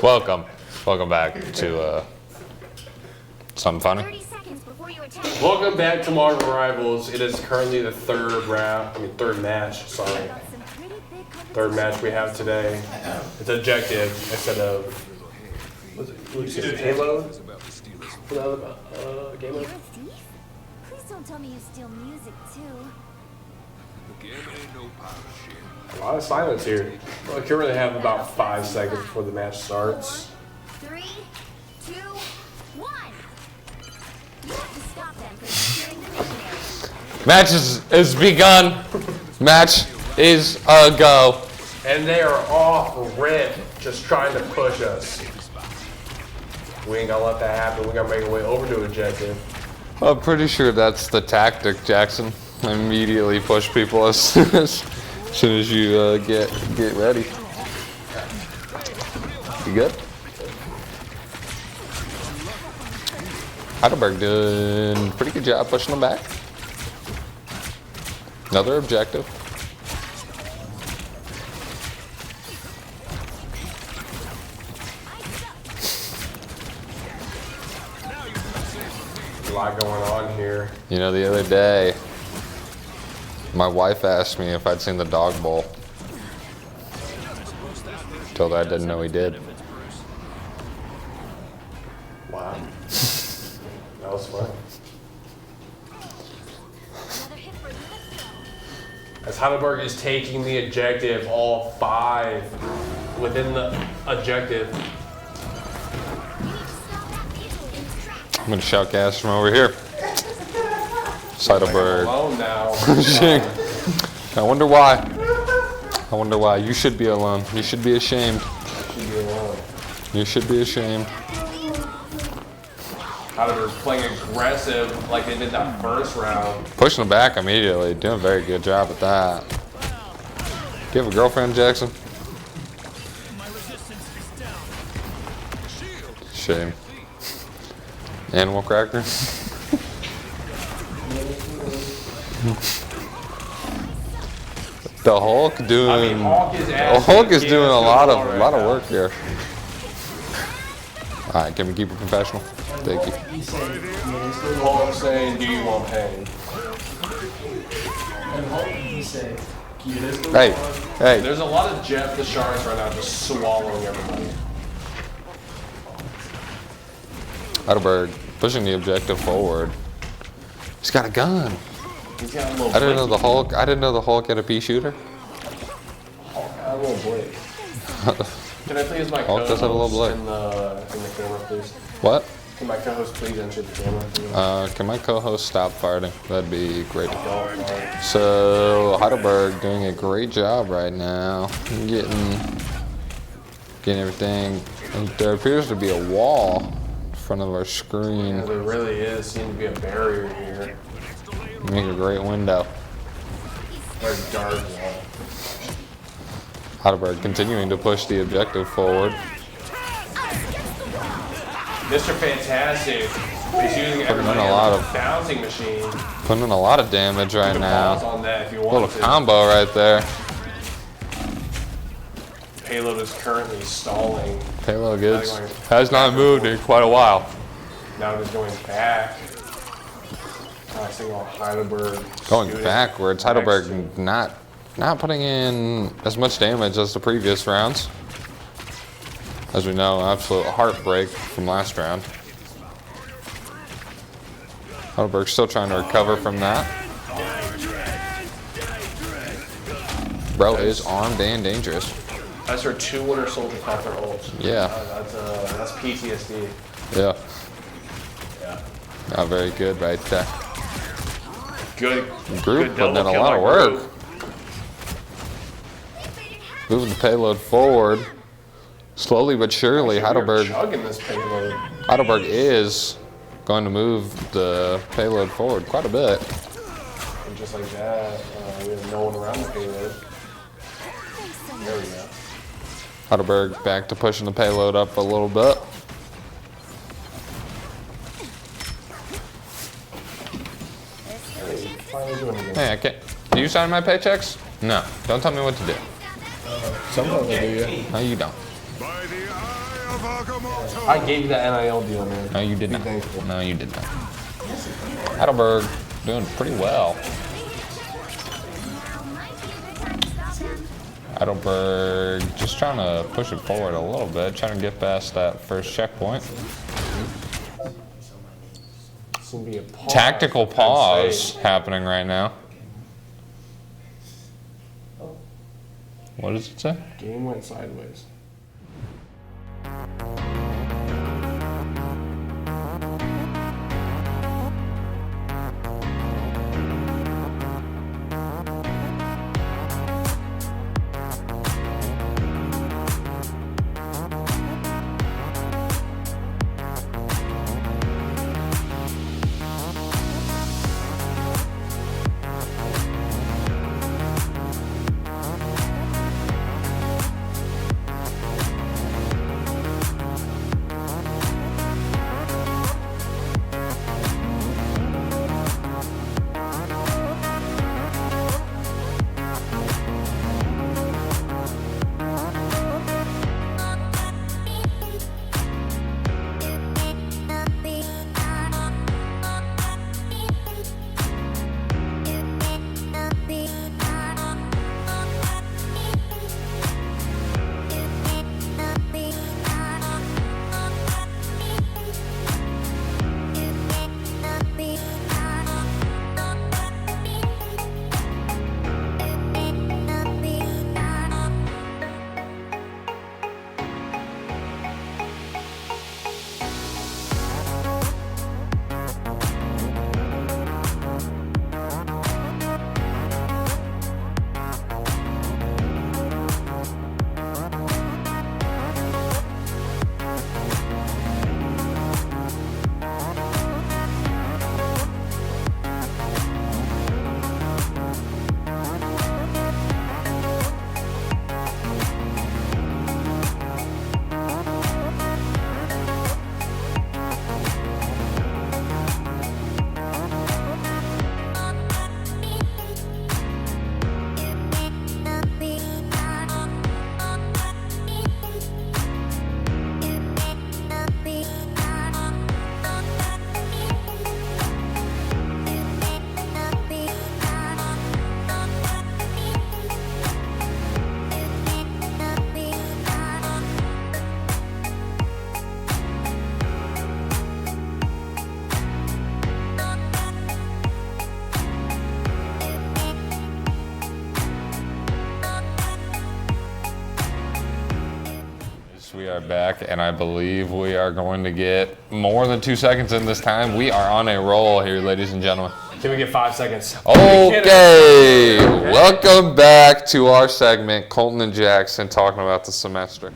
Welcome back to something funny. 30 seconds before you attack. Welcome back to Modern Rivals. It is currently the third match. Sorry, Got some pretty big third match we have today. It's objective instead of what did you do? Payload for the other game You're mode. a thief? Please don't tell me you steal music too. A lot of silence here. Well, you really have about 5 seconds before the match starts. 3, 2, 1. You have to stop them from securing the missionaries. Match is begun. Match is a go. And they are off rip, just trying to push us. We ain't gonna let that happen. We gotta make our way over to objective. I'm pretty sure that's the tactic, Jackson. Immediately push people as soon as you get ready. You good? Heidelberg doing a pretty good job pushing them back. Another objective. A lot going on here. You know, the other day, my wife asked me if I'd seen the dog bowl. Told her I didn't know he did. Wow. That was fun. Another hit for you. Let's go. As Heidelberg is taking the objective, all 5 within the objective. We need to stop that vehicle in its tracks. I'm gonna shoutcast from over here. Heidelberg. Alone now. I wonder why. I wonder why. You should be alone. You should be ashamed. Should be alone. You should be ashamed. Heidelberg playing aggressive like they did that first round. Pushing them back immediately. Doing a very good job at that. Do you have a girlfriend, Jackson? Shame. Animal cracker. The Hulk doing. I mean, The Hulk is doing a lot of work here. All right, can we keep it professional? Thank you. Hulk saying, "Do you want pain?" Hey, hey. There's a lot of Jeff the Sharks right now just swallowing everybody. Heidelberg pushing the objective forward. He's got a gun. He's got a little I didn't know the blicky. Hulk. I didn't know the Hulk had a pea shooter. Hulk had a little blade. Can I please my Hulk does have a little co-host blade. in the camera, please? What? Can my co-host please enter the camera? Can my co-host stop farting? That'd be great. Don't. So Heidelberg doing a great job right now, getting everything. And there appears to be a wall in front of our screen. There really is. Seems to be a barrier here. Make a great window. Very dark wall. Heidelberg continuing to push the objective forward. Mr. Fantastic is using everybody a lot as a of- bouncing machine. Putting in a lot of damage right Pause now. on that if you A little want to. combo right there. Payload is currently stalling. Payload has not moved in quite a while. Now it is going back. Passing on Heidelberg. Going Scooting backwards. next Heidelberg to- not putting in as much damage as the previous rounds. As we know, absolute heartbreak from last round. Heidelberg's still trying to recover from that. Bro is armed and dangerous. That's her 2 Winter Soldier caught their ults. Yeah. That's PTSD. Yeah. Yeah. Not very good right there. Good. Group good putting in double a kill lot by of work. Group. Moving the payload forward. Slowly but surely, Actually, we're Heidelberg chugging this payload. Heidelberg is going to move the payload forward quite a bit. And just like that, we have no one around the payload. There we go. Heidelberg back to pushing the payload up a little bit. Finally doing it again. Hey, I can't. Do you sign my paychecks? No. Don't tell me what to do. Sometimes I do, yeah. No, you don't. By the eye of Agamotto. I gave you that NIL deal, man. No, you did Be not. thankful. No, you did not. Heidelberg doing pretty well. Heidelberg just trying to push it forward a little bit, trying to get past that first checkpoint. It's gonna be a pause. Tactical Penn pause State. happening right now. What does it say? Game went sideways. We are back, and I believe we are going to get more than 2 seconds in this time. We are on a roll here, ladies and gentlemen. Can we get 5 seconds? Okay, welcome back to our segment, Colton and Jackson talking about the semester.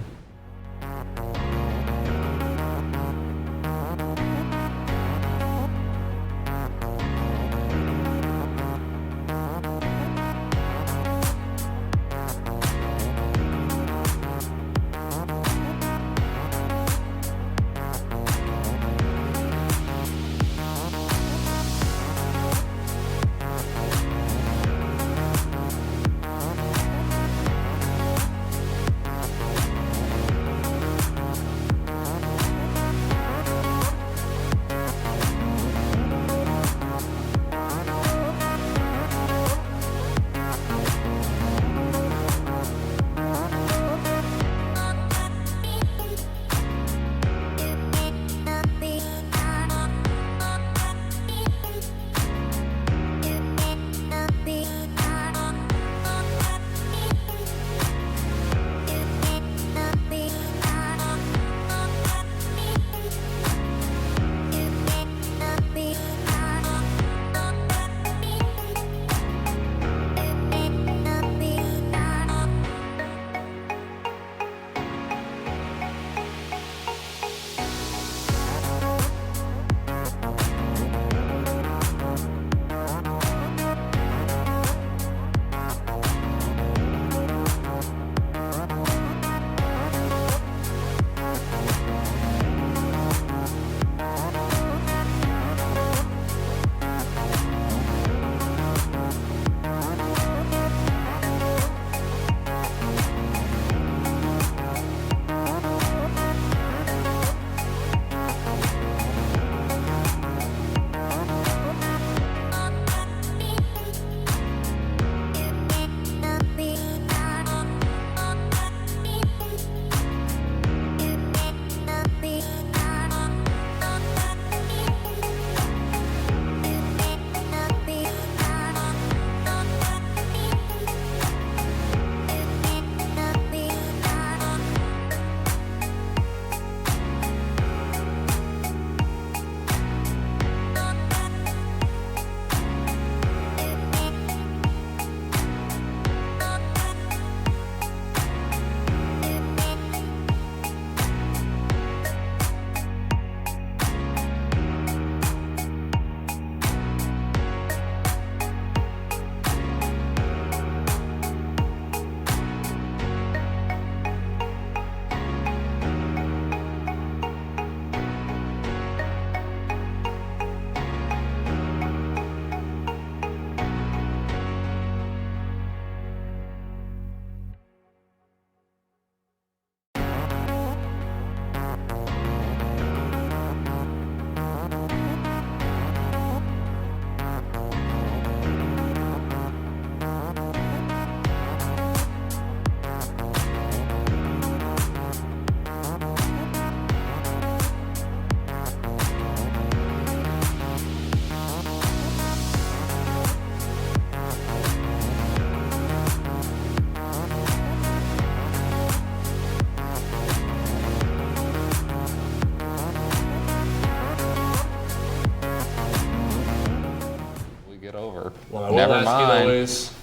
Well, I will Never ask mind. you though is,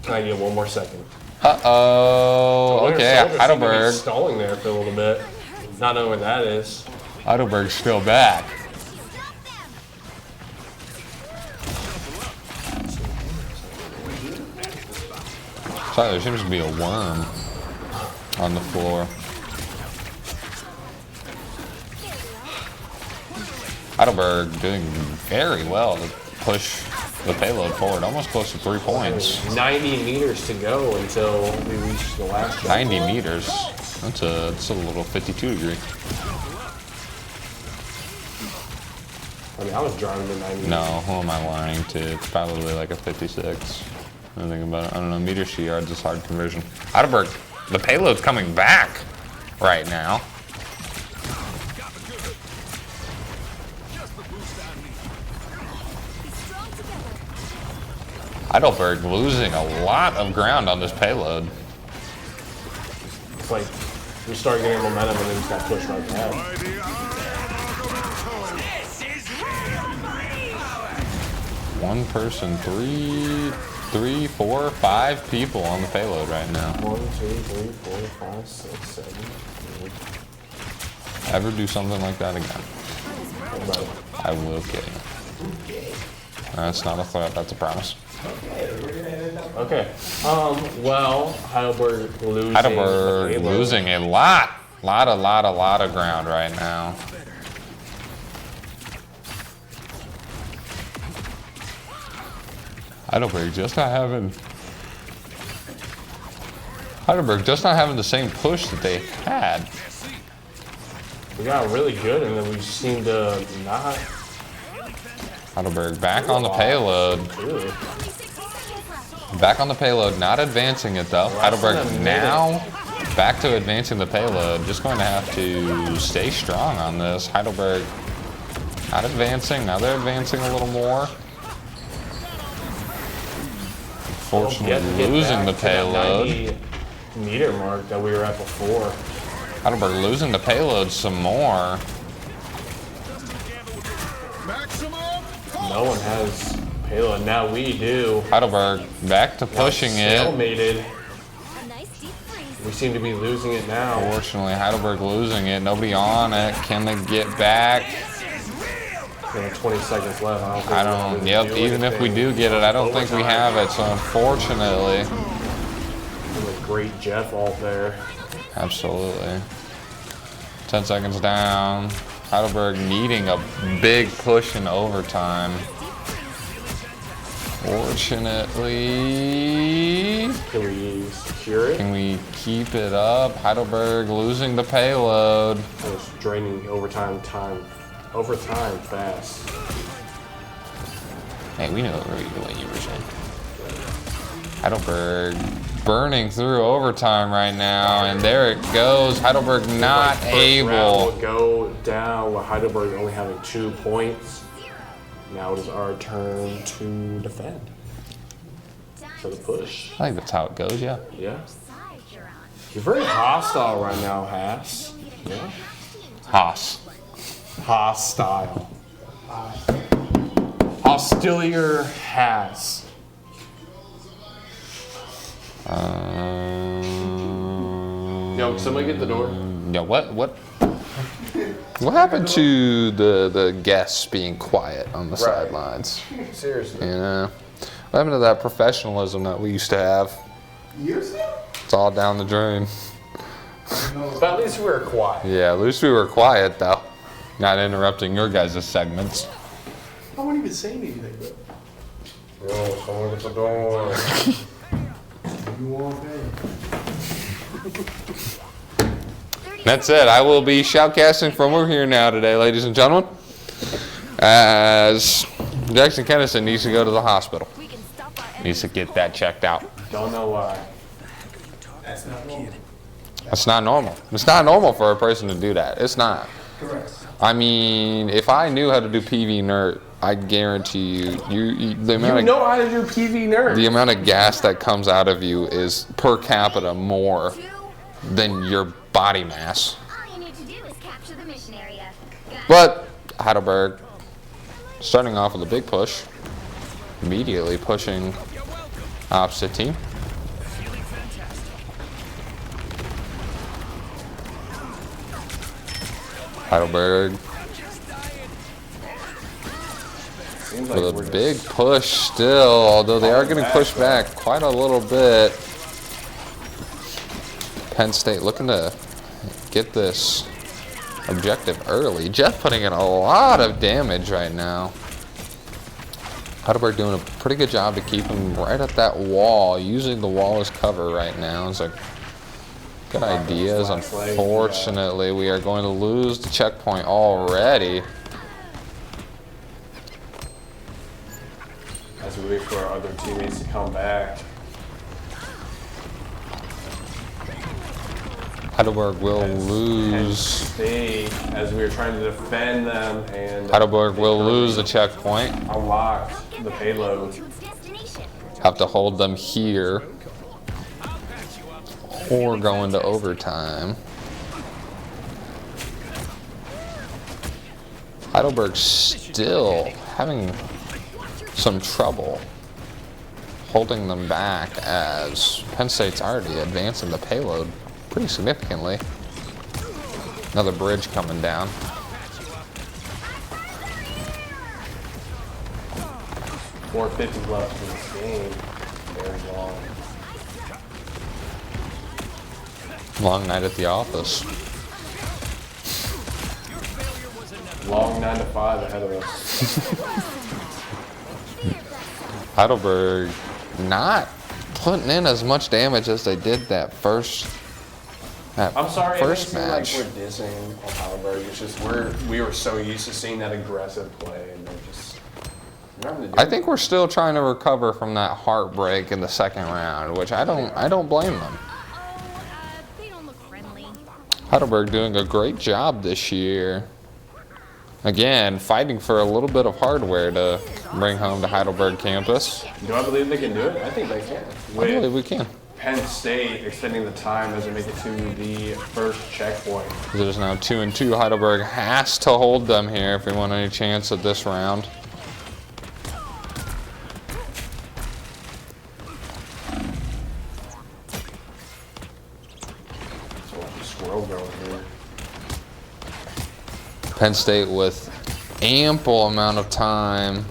can I get one more second? Uh-oh. Winter Okay, Soldier seemed to be Heidelberg. stalling there for a little bit. Not knowing what that is. Heidelberg's still back. Sorry, there seems to be a worm on the floor. Heidelberg doing very well to push the payload forward, almost close to 3 points. 90 meters to go until we reach the last jump. 90 meters. That's a little 52 degree. I mean, I was driving to 90. No, who am I lying to? It's probably like a 56. I think about it. I don't know. Meters to yards is hard conversion. Heidelberg, the payload's coming back right now. Heidelberg losing a lot of ground on this payload. It's like we started getting momentum and then just got pushed right back. By the eye of Agamotto. One person, three, 4, 5 people on the payload right now. 1, 2, 3, 4, 5, 6, 7, 8. Ever do something like that again? What about it? I will kill you. That's not a threat, that's a promise. Okay. Well, Heidelberg losing. Heidelberg the payload. losing a lot of ground right now. Heidelberg just not having the same push that they had. We got really good and then we seemed to not Heidelberg back on the payload. do it. Back on the payload, not advancing it though. Heidelberg now back to advancing the payload. Just going to have to stay strong on this. Heidelberg not advancing. Now they're advancing a little more. Unfortunately, losing the payload. 90-meter mark that we were at before. Heidelberg losing the payload some more. No one has payload. Now we do. Heidelberg back to pushing it. Stalemated. A nice deep freeze. We seem to be losing it now. Unfortunately, Heidelberg losing it. Nobody on it. Can they get back? 20 seconds left. I don't. Yep. Even if we do get it, I don't think we have it. So unfortunately, A great Jeff ult there. absolutely. 10 seconds down. Heidelberg needing a big push in overtime. Fortunately, Can we secure it? can we keep it up? Heidelberg losing the payload. It's draining overtime fast. Hey, we know what you were saying. Heidelberg burning through overtime right now, and there it goes. Heidelberg not First round able. will go down with Heidelberg only having 2 points. Now it is our turn to defend. For the push. I think that's how it goes, yeah. Yeah. Side you're on. You're very hostile right now, Haas. Yeah. Haas. Hostile. Hostilier Haas. Yo, can somebody get the door? Yeah, what happened to the guests being quiet on the sidelines? Seriously. You know? What happened to that professionalism that we used to have? It's all down the drain. But at least we're quiet. Yeah, at least we were quiet though. Not interrupting your guys' segments. I won't even say anything, though. Yo, someone get the door. You won't pay. That's it. I will be shoutcasting from over here now today, ladies and gentlemen. As Jackson Kennison needs to go to the hospital. We can stop our Needs to get that checked out. Don't know why. That's not normal. It's not normal for a person to do that. It's not. I mean, if I knew how to do PV nerd, I guarantee you the amount You of know how to do PV nerd. the amount of gas that comes out of you is per capita more than your body mass. All you need to do is capture the mission area. But Heidelberg starting off with a big push. immediately pushing opposite team. Heidelberg Seems like with we're a big push still, although they are getting pushed back quite a little bit. Penn State looking to get this objective early. Jeff putting in a lot of damage right now. Heidelberg doing a pretty good job to keep him right at that wall, using the wall as cover right now. It's a good ideas. Unfortunately, we are going to lose the checkpoint already. As we wait for our other teammates to come back. Heidelberg will Penn lose. State, as we are trying to defend them, and Heidelberg will lose the checkpoint. unlock the payload. To its destination. Have to hold them here or go into overtime. Heidelberg still having some trouble holding them back as Penn State's already advancing the payload pretty significantly. Another bridge coming down. .450 left in this game. Very long. Long night at the office. Long 9 to 5 ahead of us. Heidelberg not putting in as much damage as they did that first I'm sorry, first it match. seem like we're dissing on Heidelberg. It's just we were so used to seeing that aggressive play, and they're just nothing to do. I think we're still trying to recover from that heartbreak in the second round, which I don't blame them. They don't look friendly. Heidelberg doing a great job this year. Again, fighting for a little bit of hardware to bring home to Heidelberg campus. Do I believe they can do it? I think they can. I believe we can. Penn State extending the time as they make it to the first checkpoint. It is now 2-2. Heidelberg has to hold them here if we want any chance at this round. So like a squirrel going here. Penn State with ample amount of time.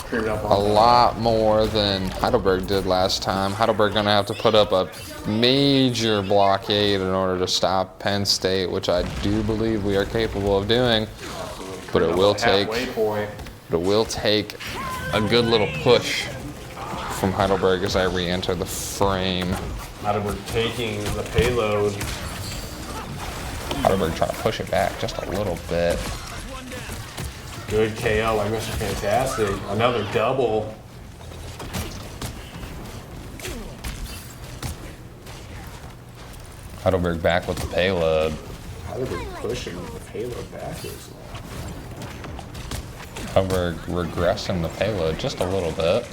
Creeping up A on them. lot more than Heidelberg did last time. Heidelberg gonna have to put up a major blockade in order to stop Penn State, which I do believe we are capable of doing. But it will take Halfway point. a good little push from Heidelberg as I re-enter the frame. Heidelberg taking the payload. Heidelberg trying to push it back just a little bit. Good KO like Mr. Fantastic. Another double. Heidelberg back with the payload. Heidelberg pushing the payload backwards. Heidelberg regressing the payload just a little bit.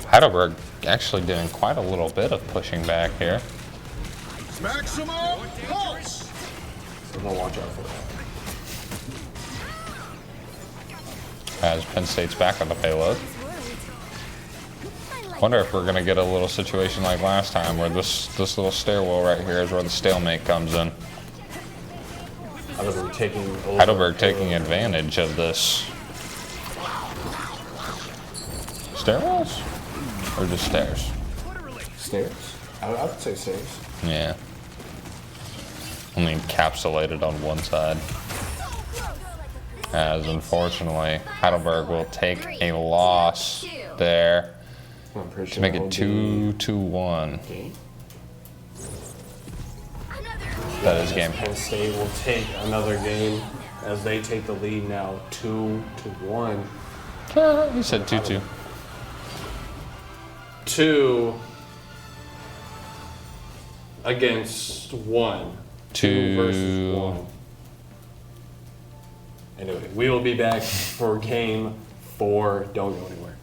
Heidelberg actually doing quite a little bit of pushing back here. Maximum pulse. So don't watch out for that. As Penn State's back on the payload. Wonder if we're gonna get a little situation like last time where this little stairwell right here is where the stalemate comes in. Heidelberg taking over. Heidelberg taking advantage of this. Stairwells? Or just stairs? Stairs. I would say stairs. Yeah. Only encapsulated on one side. As unfortunately, Heidelberg will take a loss there I'm pretty to sure make the it whole 2-1. game. That is game. Penn State will take another game as they take the lead now 2-1. He said 2-2. 2 against 1. 2 versus 1. Anyway, we will be back for game 4. Don't go anywhere.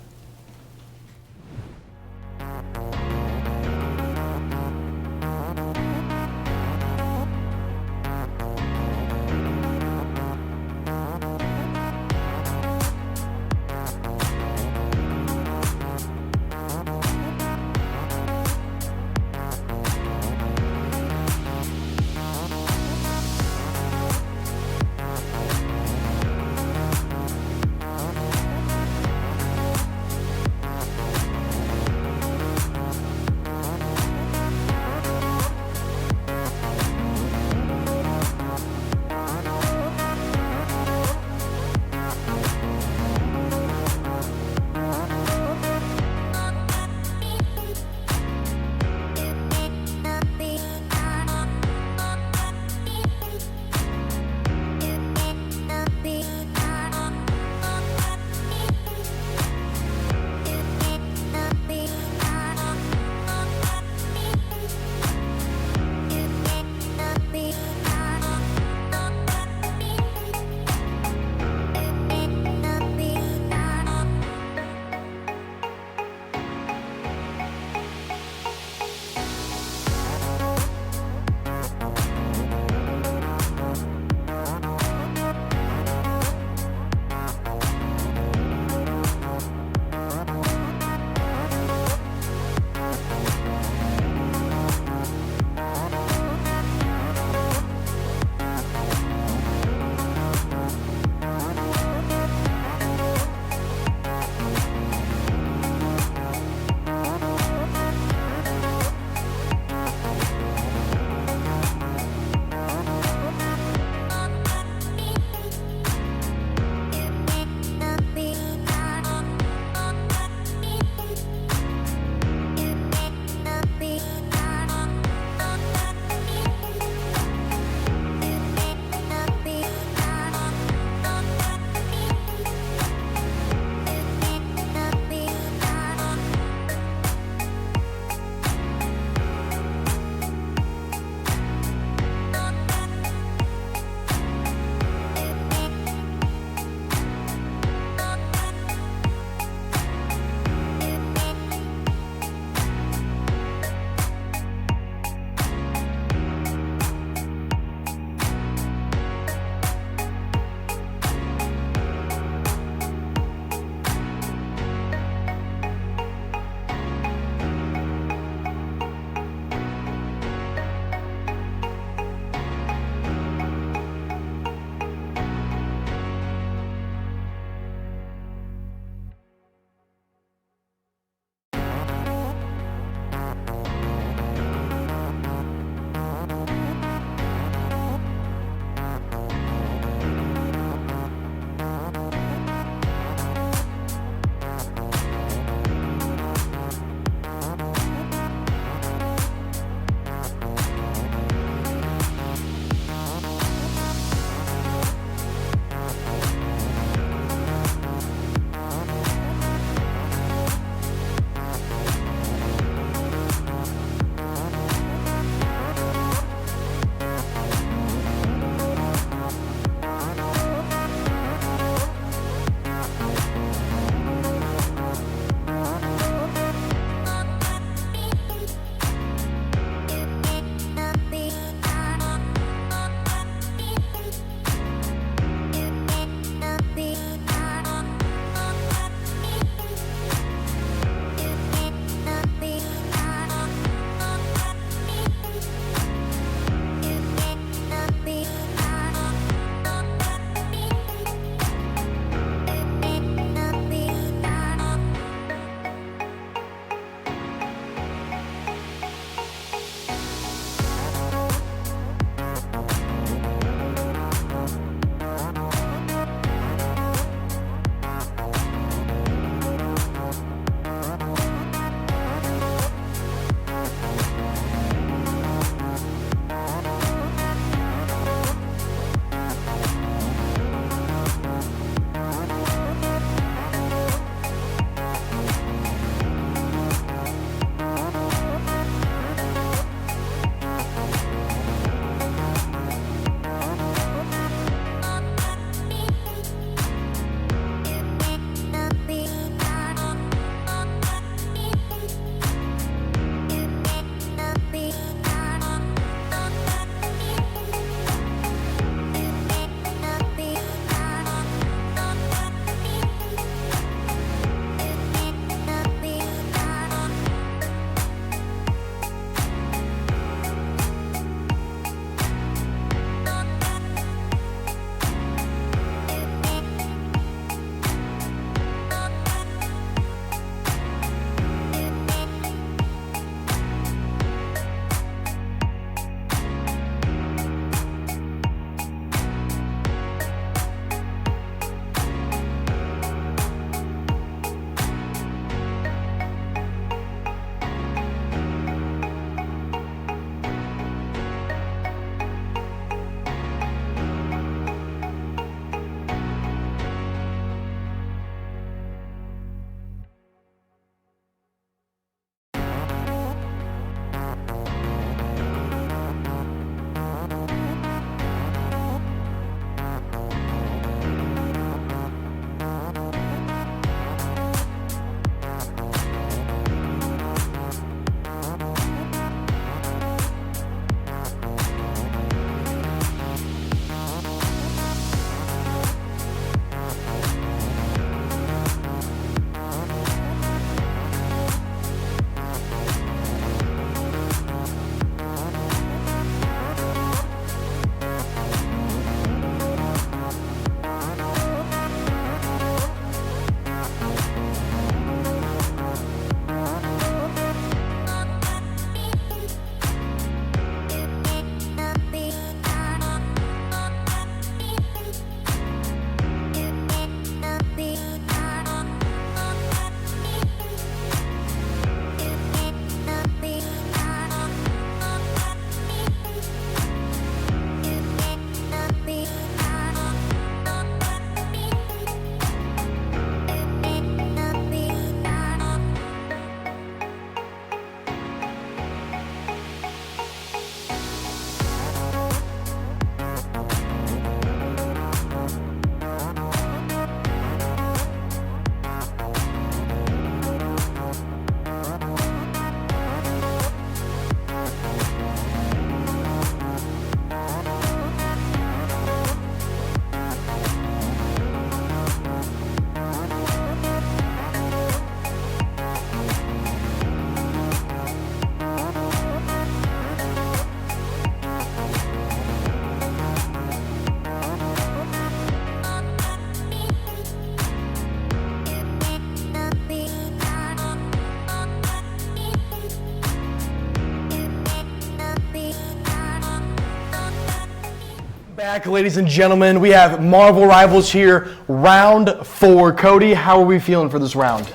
back, ladies and gentlemen. We have Marvel Rivals here, round 4. Cody, how are we feeling for this round?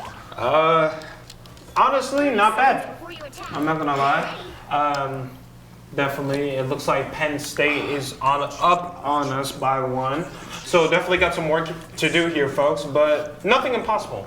Honestly, not bad. I'm not gonna lie. Definitely, it looks like Penn State is up on us by 1. So definitely got some work to do here, folks, but nothing impossible.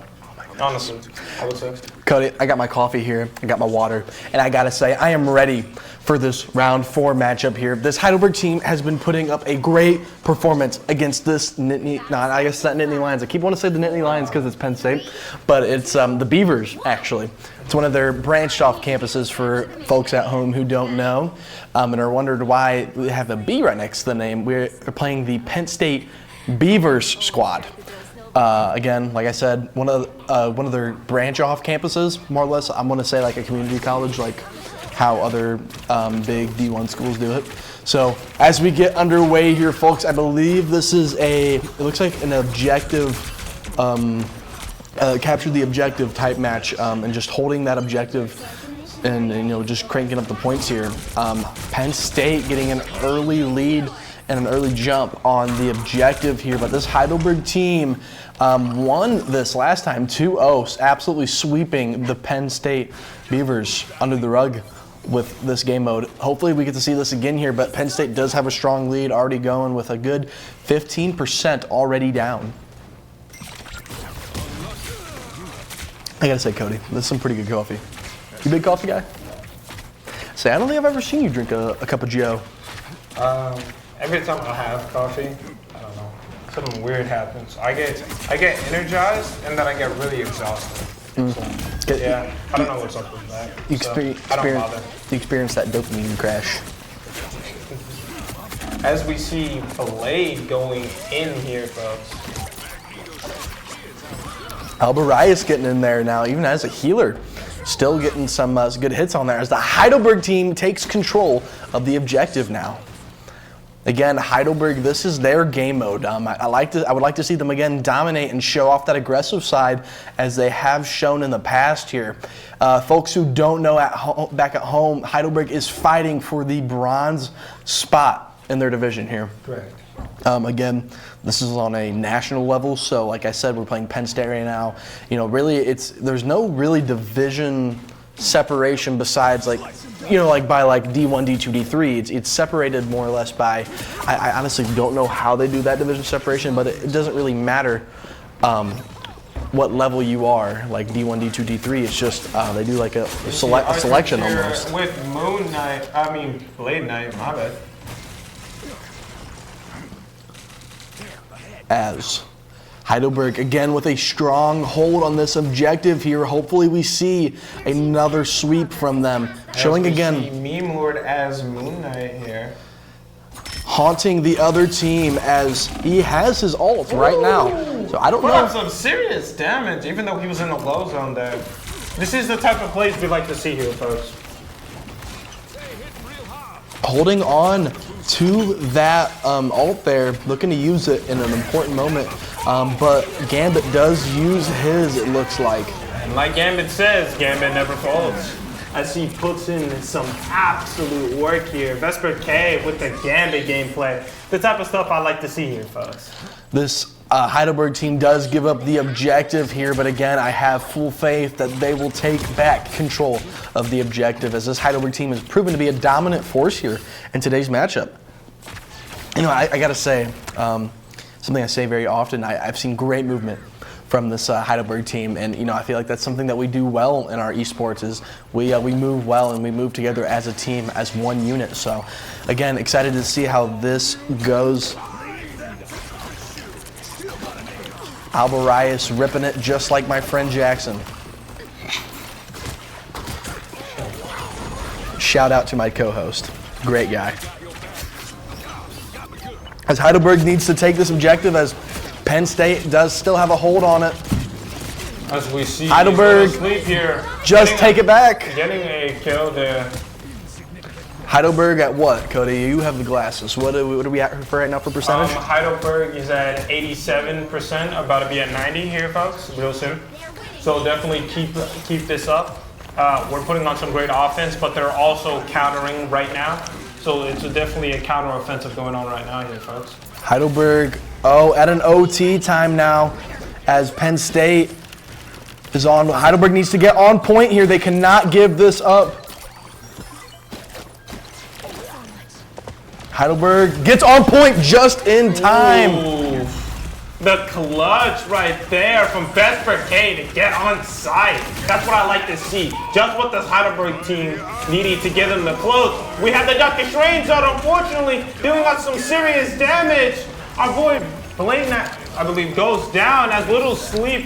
Honestly, I would say. Cody, I got my coffee here, I got my water, and I gotta say, I am ready for this round 4 matchup here. This Heidelberg team has been putting up a great performance against this Nittany, I guess it's not Nittany Lions. I keep wanting to say the Nittany Lions because it's Penn State, but it's the Beavers, actually. It's one of their branched off campuses for folks at home who don't know and are wondered why we have a B right next to the name. We're playing the Penn State Beavers squad. Again, like I said, one of their branch off campuses, more or less. I'm going to say like a community college, like how other big D1 schools do it. So as we get underway here, folks, I believe this is it looks like an objective, capture the objective type match, and just holding that objective and just cranking up the points here. Penn State getting an early lead and an early jump on the objective here, but this Heidelberg team won this last time 2-0, absolutely sweeping the Penn State Beavers under the rug with this game mode. Hopefully we get to see this again here, but Penn State does have a strong lead already going with a good 15% already down. I gotta say, Cody, this is some pretty good coffee. You a big coffee guy? Say, I don't think I've ever seen you drink a cup of Joe. Every time I have coffee, I don't know, something weird happens. I get energized and then I get really exhausted. So, yeah, I don't know what's up with that. I don't bother. You experience that dopamine crash. As we see Blade going in here, folks. Albarius getting in there now, even as a healer. Still getting some good hits on there as the Heidelberg team takes control of the objective now. Again, Heidelberg, this is their game mode. I would like to see them again dominate and show off that aggressive side as they have shown in the past here. Folks who don't know back at home, Heidelberg is fighting for the bronze spot in their division here. Correct. Again, this is on a national level, so like I said, we're playing Penn State right now. Really, there's no really division separation besides like by like D1, D2, D3. It's separated more or less by, I honestly don't know how they do that division separation, but it doesn't really matter what level you are, like D1, D2, D3. It's just they do like a selection almost. With Blade Knight, my bad. As Heidelberg again with a strong hold on this objective here. Hopefully we see another sweep from them. Showing again. See Meme Lord as Moon Knight here. Haunting the other team as he has his ult right now. So I don't know. Some serious damage, even though he was in the low zone there. This is the type of plays we like to see here, folks. Holding on to that ult there, looking to use it in an important moment. But Gambit does use his, it looks like. And like Gambit says, Gambit never folds. As he puts in some absolute work here. Vesper K with the Gambit gameplay. The type of stuff I like to see here, folks. This Heidelberg team does give up the objective here, but again, I have full faith that they will take back control of the objective as this Heidelberg team has proven to be a dominant force here in today's matchup. I gotta say, something I say very often, I've seen great movement from this Heidelberg team, and I feel like that's something that we do well in our esports is we move well and we move together as a team, as one unit. So again, excited to see how this goes. Albarius ripping it just like my friend Jackson. Shout out to my co-host. Great guy. As Heidelberg needs to take this objective as Penn State does still have a hold on it. As we see Heidelberg here. just take it back. Getting a kill there. Heidelberg at what, Cody? You have the glasses. What are we at for right now for percentage? Heidelberg is at 87%, about to be at 90 here, folks, real soon. So definitely keep this up. We're putting on some great offense, but they're also countering right now. So it's definitely a counter-offensive going on right now here, folks. Heidelberg, at an OT time now, as Penn State is on. Heidelberg needs to get on point here. They cannot give this up. Heidelberg gets on point just in time. Ooh. The clutch right there from Vesper K to get on site. That's what I like to see. Just what this Heidelberg team needed to get them the close. We have the Doctor Strange out, unfortunately, doing us some serious damage. Our boy Blaine, I believe, goes down as Little Sleep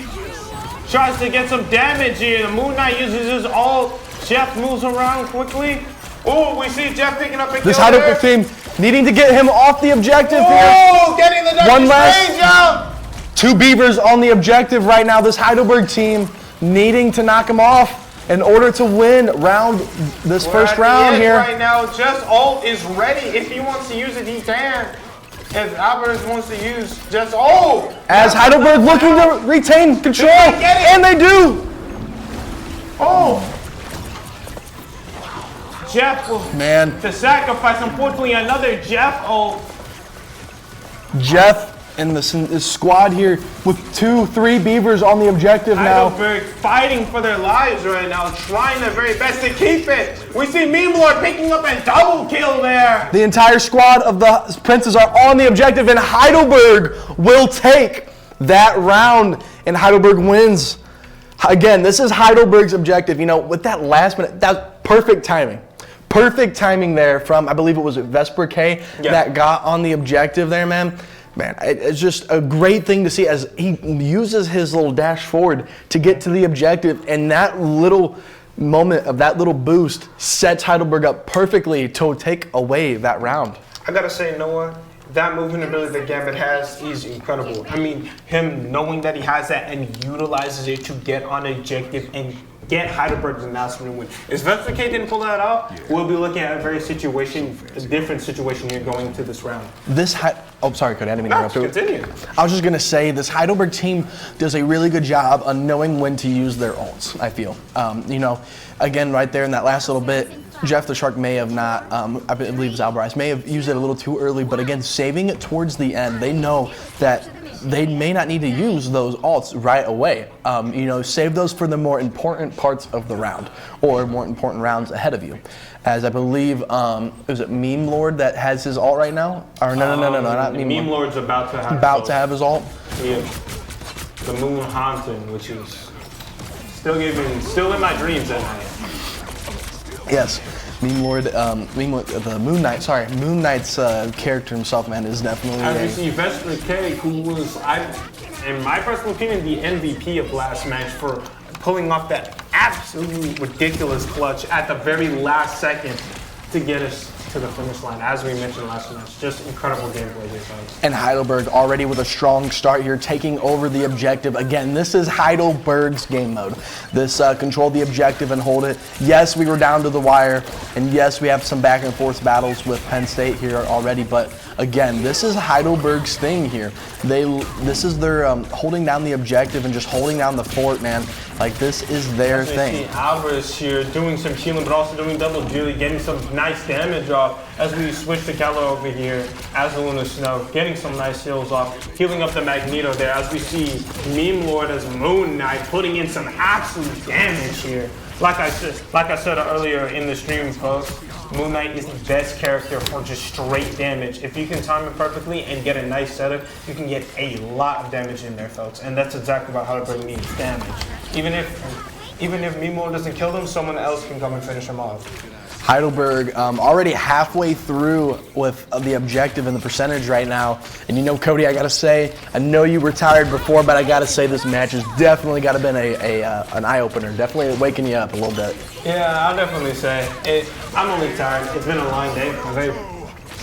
tries to get some damage here. The Moon Knight uses his ult. Jeff moves around quickly. Oh, we see Jeff picking up a kill. This Heidelberg team needing to get him off the objective here. Oh, getting the Doctor Strange out. 2 Beavers on the objective right now. This Heidelberg team needing to knock him off in order to win this first round here. Right now, Jeff's ult is ready. If he wants to use it, he can. If Alvarez wants to use Jeff's ult. As Heidelberg looking to retain control, and they do. Oh. Jeff will to sacrifice, unfortunately, another Jeff ult. Jeff and the squad here with 2-3 Beavers on the objective now. Heidelberg fighting for their lives right now, trying their very best to keep it. We see Meme Lord picking up a double kill there. The entire squad of the Princes are on the objective, and Heidelberg will take that round, and Heidelberg wins. Again, this is Heidelberg's objective. You know, with that last minute, that's perfect timing. Perfect timing there from, I believe it was Vesper K that got on the objective there, man. Man, it's just a great thing to see as he uses his little dash forward to get to the objective, and that little moment of that little boost sets Heidelberg up perfectly to take away that round. I gotta say, Noah, that movement ability that Gambit has is incredible. I mean, him knowing that he has that and utilizes it to get on the objective and get Heidelberg the last win. If Vesper K didn't pull that out, we'll be looking at a different situation here going into this round. Oh, sorry, Cody, I didn't mean to interrupt you. Continue. I was just going to say, this Heidelberg team does a really good job on knowing when to use their ults, I feel. You know, again, right there in that last little bit, Jeff the Shark may have not, I believe it was Alvarez, may have used it a little too early, but again, saving it towards the end, they know that they may not need to use those ults right away. You know, save those for the more important parts of the round or more important rounds ahead of you. As I believe, is it Meme Lord that has his ult right now? Or no, not Meme Lord. Meme Lord's about to have his ult. Yeah. The Moon Haunting, which is still in my dreams at night. Yes. Meme Lord, the Moon Knight, Moon Knight's character himself, man, is definitely As we see Vesper K, who was, in my personal opinion, the MVP of last match for pulling off that absolutely ridiculous clutch at the very last second to get us to the finish line, as we mentioned last match. Just incredible gameplay here, guys. And Heidelberg already with a strong start here, taking over the objective. Again, this is Heidelberg's game mode. This control the objective and hold it. Yes, we were down to the wire, and yes, we have some back and forth battles with Penn State here already, but again, this is Heidelberg's thing here. This is their holding down the objective and just holding down the fort, man. Like, this is their thing. See Alvarez here doing some healing, but also doing double duty, getting some nice damage off as we switch to Keller over here as the Luna Snow, getting some nice heals off, healing up the Magneto there as we see Meme Lord as Moon Knight putting in some absolute damage here. Like I said earlier in the stream post, Moon Knight is the best character for just straight damage. If you can time it perfectly and get a nice setup, you can get a lot of damage in there, folks. And that's exactly what Heidelberg needs, damage. Even if Meme Lord doesn't kill them, someone else can come and finish him off. Heidelberg already halfway through with the objective and the percentage right now. And you know, Cody, I gotta say, I know you were tired before, but I gotta say this match has definitely gotta been an eye-opener. Definitely waking you up a little bit. Yeah, I'll definitely say I'm only tired. It's been a long day, a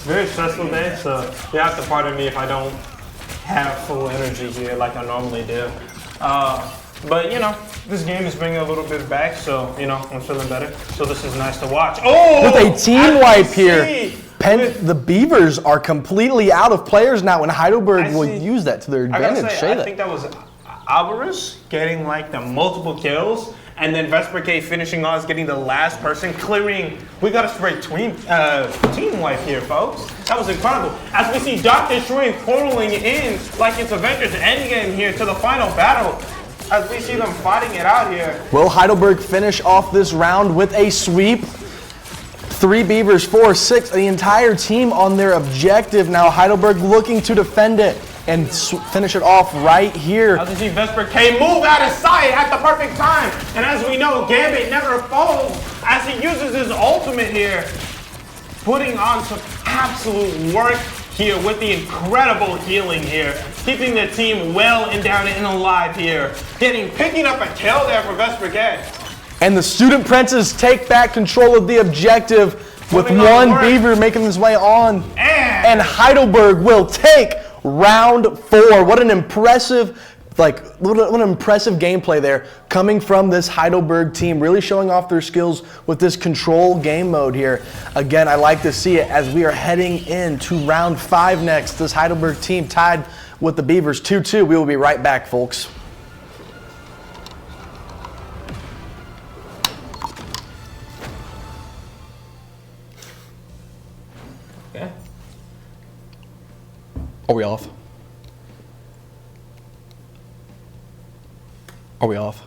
very stressful day, so you have to pardon me if I don't have full energy here like I normally do. But, you know, this game is bringing a little bit back, so, you know, I'm feeling better. So this is nice to watch. Oh! With a team wipe here. The Beavers are completely out of players now, and Heidelberg will use that to their advantage. I think that was Alvarez getting, like, the multiple kills, And then Vesperke finishing off, getting the last person, clearing. We got a straight team wipe here, folks. That was incredible. As we see Dr. Shrink portaling in like it's Avengers Endgame here to the final battle. As we see them fighting it out here. Will Heidelberg finish off this round with a sweep? 3 Beavers, 4, 6, the entire team on their objective. Now Heidelberg looking to defend it and finish it off right here. As we see Vesperke move out of sight at the perfect time. And as we know, Gambit never falls as he uses his ultimate here. Putting on some absolute work here with the incredible healing here. Keeping the team well and down and alive here. Picking up a kill there for Vesperke. And the Student Princes take back control of the objective with Putting on one work. Beaver making his way on. And Heidelberg will take round 4. What an impressive, what an impressive gameplay there coming from this Heidelberg team, really showing off their skills with this control game mode here. Again, I like to see it as we are heading into round 5 next. This Heidelberg team tied with the Beavers 2-2. We will be right back, folks. okay. Are we off? Are we off?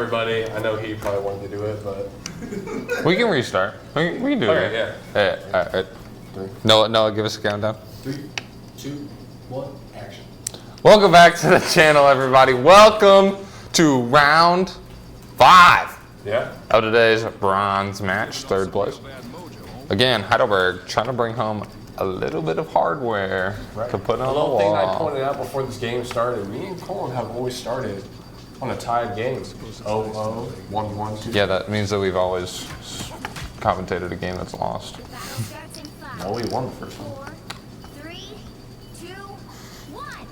everybody. I know he probably wanted to do it, but We can restart. We can do okay, it. yeah. All right. No, give us a countdown. 3, 2, 1, action. Welcome back to the channel, everybody. Welcome to round 5 Yeah. of today's bronze match, 3rd place. Again, Heidelberg trying to bring home a little bit of hardware to put on the little thing I wall. pointed out before this game started. Me and Colin have always started on a tied game. 0-0, 1-1, 2. Yeah, that means that we've always commentated a game that's lost. The battle starts in 5, No, we won the first one. 4, 3, 2, 1.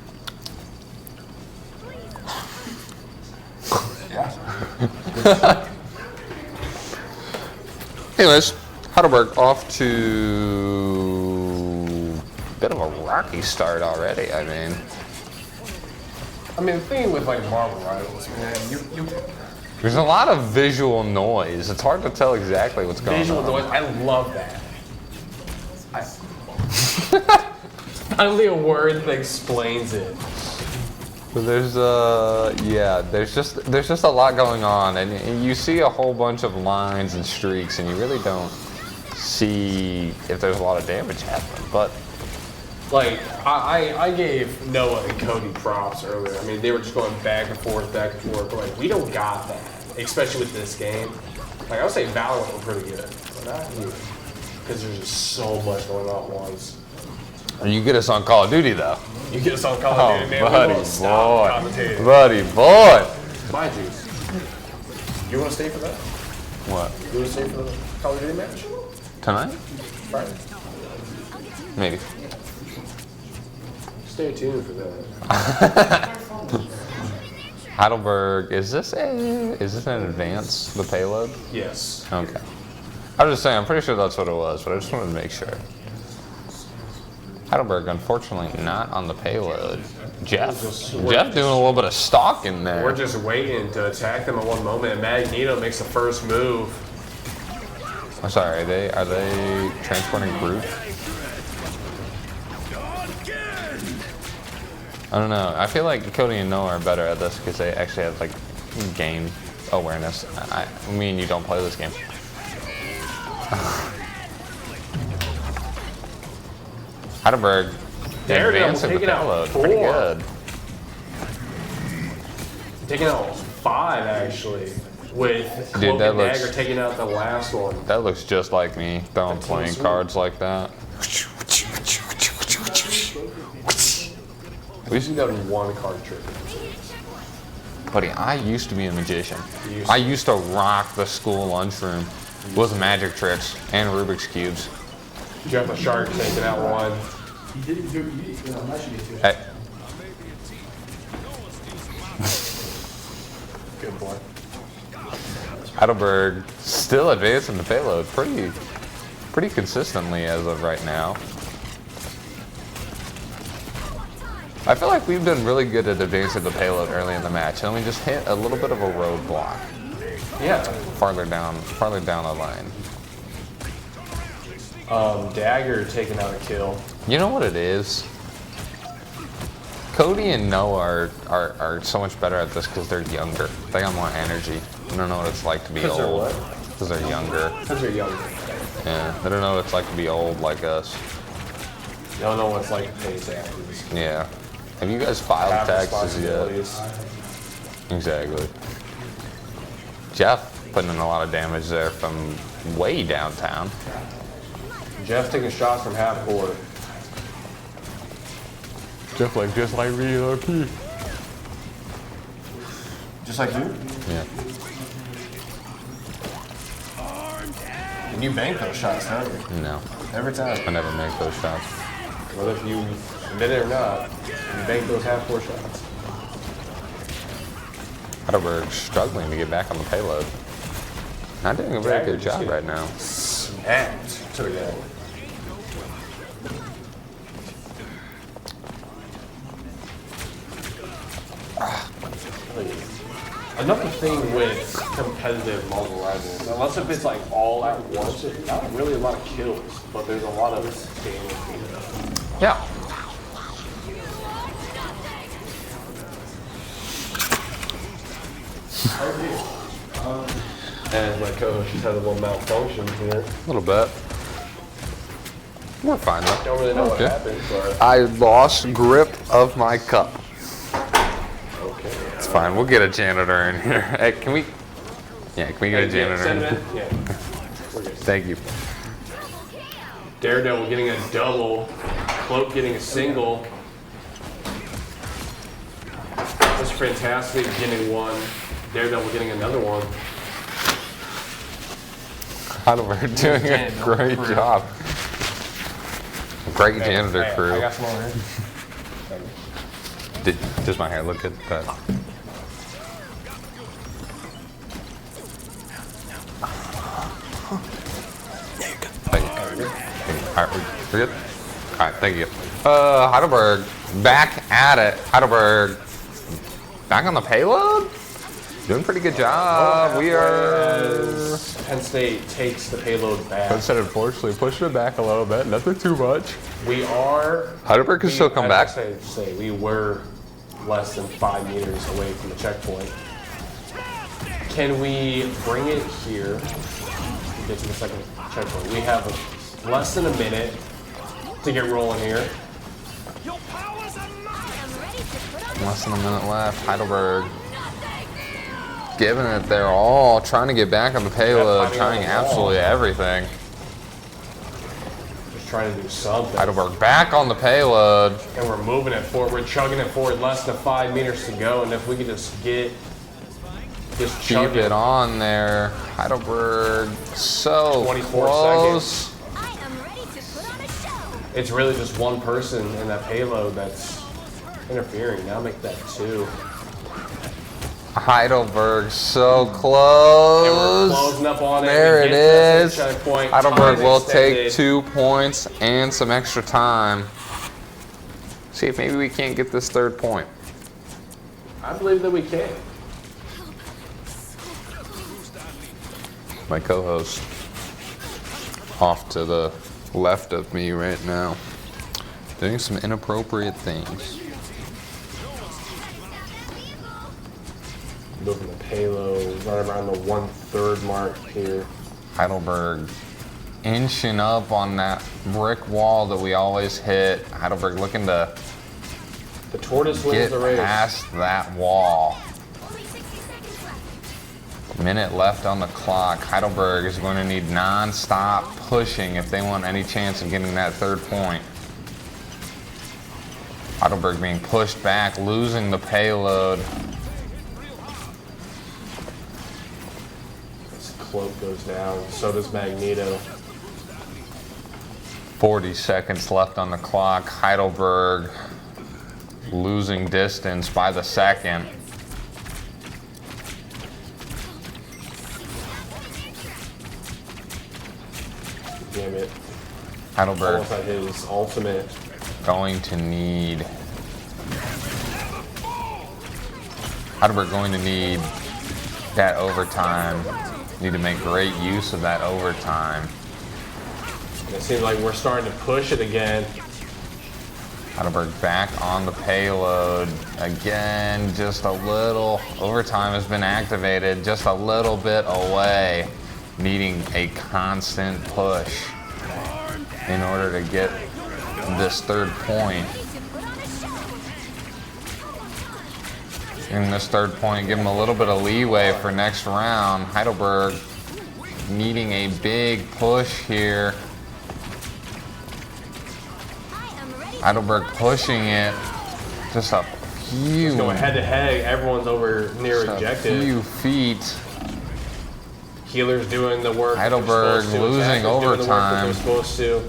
Yeah. Anyways, Heidelberg off to a bit of a rocky start already. I mean, The thing with like Marvel Rivals, man, you there's a lot of visual noise. It's hard to tell exactly what's going visual on. noise. I love that. Finally, a word that explains it. But there's there's just a lot going on, and you see a whole bunch of lines and streaks, and you really don't see if there's a lot of damage happening. But Like, I gave Noah and Cody props earlier. They were just going back and forth, but like, we don't got that, especially with this game. Like, I would say Valorant was pretty good, but not here. Because there's just so much going on at once. you get us on Call of Duty though. You get us on Call Oh, of Duty, man, buddy we won't stop boy, commentating. buddy boy. My juice. You want to stay for that? What? You want to stay for the Call of Duty match? Tonight? Friday? Maybe. Stay tuned for that. Heidelberg, is this an advance, the payload? Yes. Okay. I was just saying, I'm pretty sure that's what it was, but I just wanted to make sure. Heidelberg, unfortunately, not on the payload. Jeff doing a little bit of stalking there. We're just waiting to attack them at one moment, and Magneto makes the first move. I'm sorry, are they transporting Groot? I don't know. I feel like Cody and Noah are better at this because they actually have like game awareness. I mean, you don't play this game. Heidelberg There we go, advancing the taking out payload. 4. Pretty good. Taking out 5 actually, with Cloak Dude, that and looks- Dagger taking out the last one. That looks just like me throwing playing sweet. cards like that. At least you got 1 card trick. Buddy, I used to be a magician. You used I used to rock the school lunchroom with magic tricks and Rubik's Cubes. You got the shark taking out 1. Hey, Good boy. Heidelberg still advancing the payload pretty consistently as of right now. I feel like we've been really good at advancing the payload early in the match, and we just hit a little bit of a roadblock Yeah. farther down the lane. Dagger taking out a kill. You know what it is? Cody and Noah are so much better at this because they're younger. They got more energy. They don't know what it's like to be 'Cause they're old. what? Because they're younger. Because they're younger. Yeah, they don't know what it's like to be old like us. You don't know what it's like to pay taxes. Yeah. Have you guys filed Have taxes yet? responsibilities. Exactly. Jeff putting in a lot of damage there from way downtown. Jeff taking shots from half court. Just like VRP. Just like you? Yeah. And you bank those shots, don't you? No, Every time. I never make those shots. Whether if you admit it or not, you bank those half court shots. Heidelberg struggling to get back on the payload. Not doing a very good job right now. Snapped to the guy. Another thing with competitive Marvel Rivals, unless if it's like all at once, it's not really a lot of kills, but there's a lot of damage. Yeah. And my co-host just had a little malfunction here. A little bit. We're fine though. Don't really know Okay. what happened, but I lost grip of my cup. okay. It's fine. We'll get a janitor in here. Hey, can we? Yeah, can we get a janitor in here? Yeah. We're good. Thank you. Daredevil getting a double. Cloak getting a single. That's fantastic. Getting one. Daredevil getting another one. Heidelberg doing a great job. Great janitor Hey, crew. I got some over here. Does my hair look good? Good. Thank you. All right, we're good? All right, thank you. Heidelberg, back at it. Heidelberg, back on the payload? Doing a pretty good job. We are... As Penn State takes the payload back. Instead of unfortunately pushing it back a little bit, nothing too much. We are... Heidelberg can still come back. Say we were less than 5 meters away from the checkpoint. Can we bring it here to get to the second checkpoint? We have less than a minute to get rolling here. Less than a minute left. Heidelberg giving it their all, trying to get back on the payload, trying absolutely everything. Just trying to do something. Heidelberg back on the payload. And we're moving it forward. We're chugging it forward. Less than 5 meters to go. And if we could just get... Just Keep chug it on there. Heidelberg so 24 close. seconds. I am ready to put on a show. It's really just one person in that payload that's interfering. Now make that 2. Heidelberg so close. And we're closing up on it. There We it get to that is. second checkpoint. Heidelberg Time will extended. take 2 points and some extra time. See if maybe we can't get this 3rd point. I believe that we can. My co-host off to the left of me right now, doing some inappropriate things. Moving the payload right around the 1/3 mark here. Heidelberg inching up on that brick wall that we always hit. Heidelberg looking to The tortoise wins get the race. past that wall. Only 60 seconds left. Minute left on the clock. Heidelberg is going to need non-stop pushing if they want any chance of getting that 3rd point. Heidelberg being pushed back, losing the payload. This cloak goes down. So does Magneto. 40 seconds left on the clock. Heidelberg losing distance by the second. Damn it. Heidelberg Almost at his ultimate. going to need... Heidelberg going to need that overtime. Need to make great use of that overtime. And it seems like we're starting to push it again. Heidelberg back on the payload. Again, just a little. Overtime has been activated, just a little bit away. Needing a constant push in order to get this 3rd point. In this 3rd point, give them a little bit of leeway for next round. Heidelberg needing a big push here. Heidelberg pushing it just a few. Going head to head. Everyone's over near just ejected. a few feet. Healers doing the work. Heidelberg that they're supposed to. losing Attackers doing the work that overtime. they're supposed to.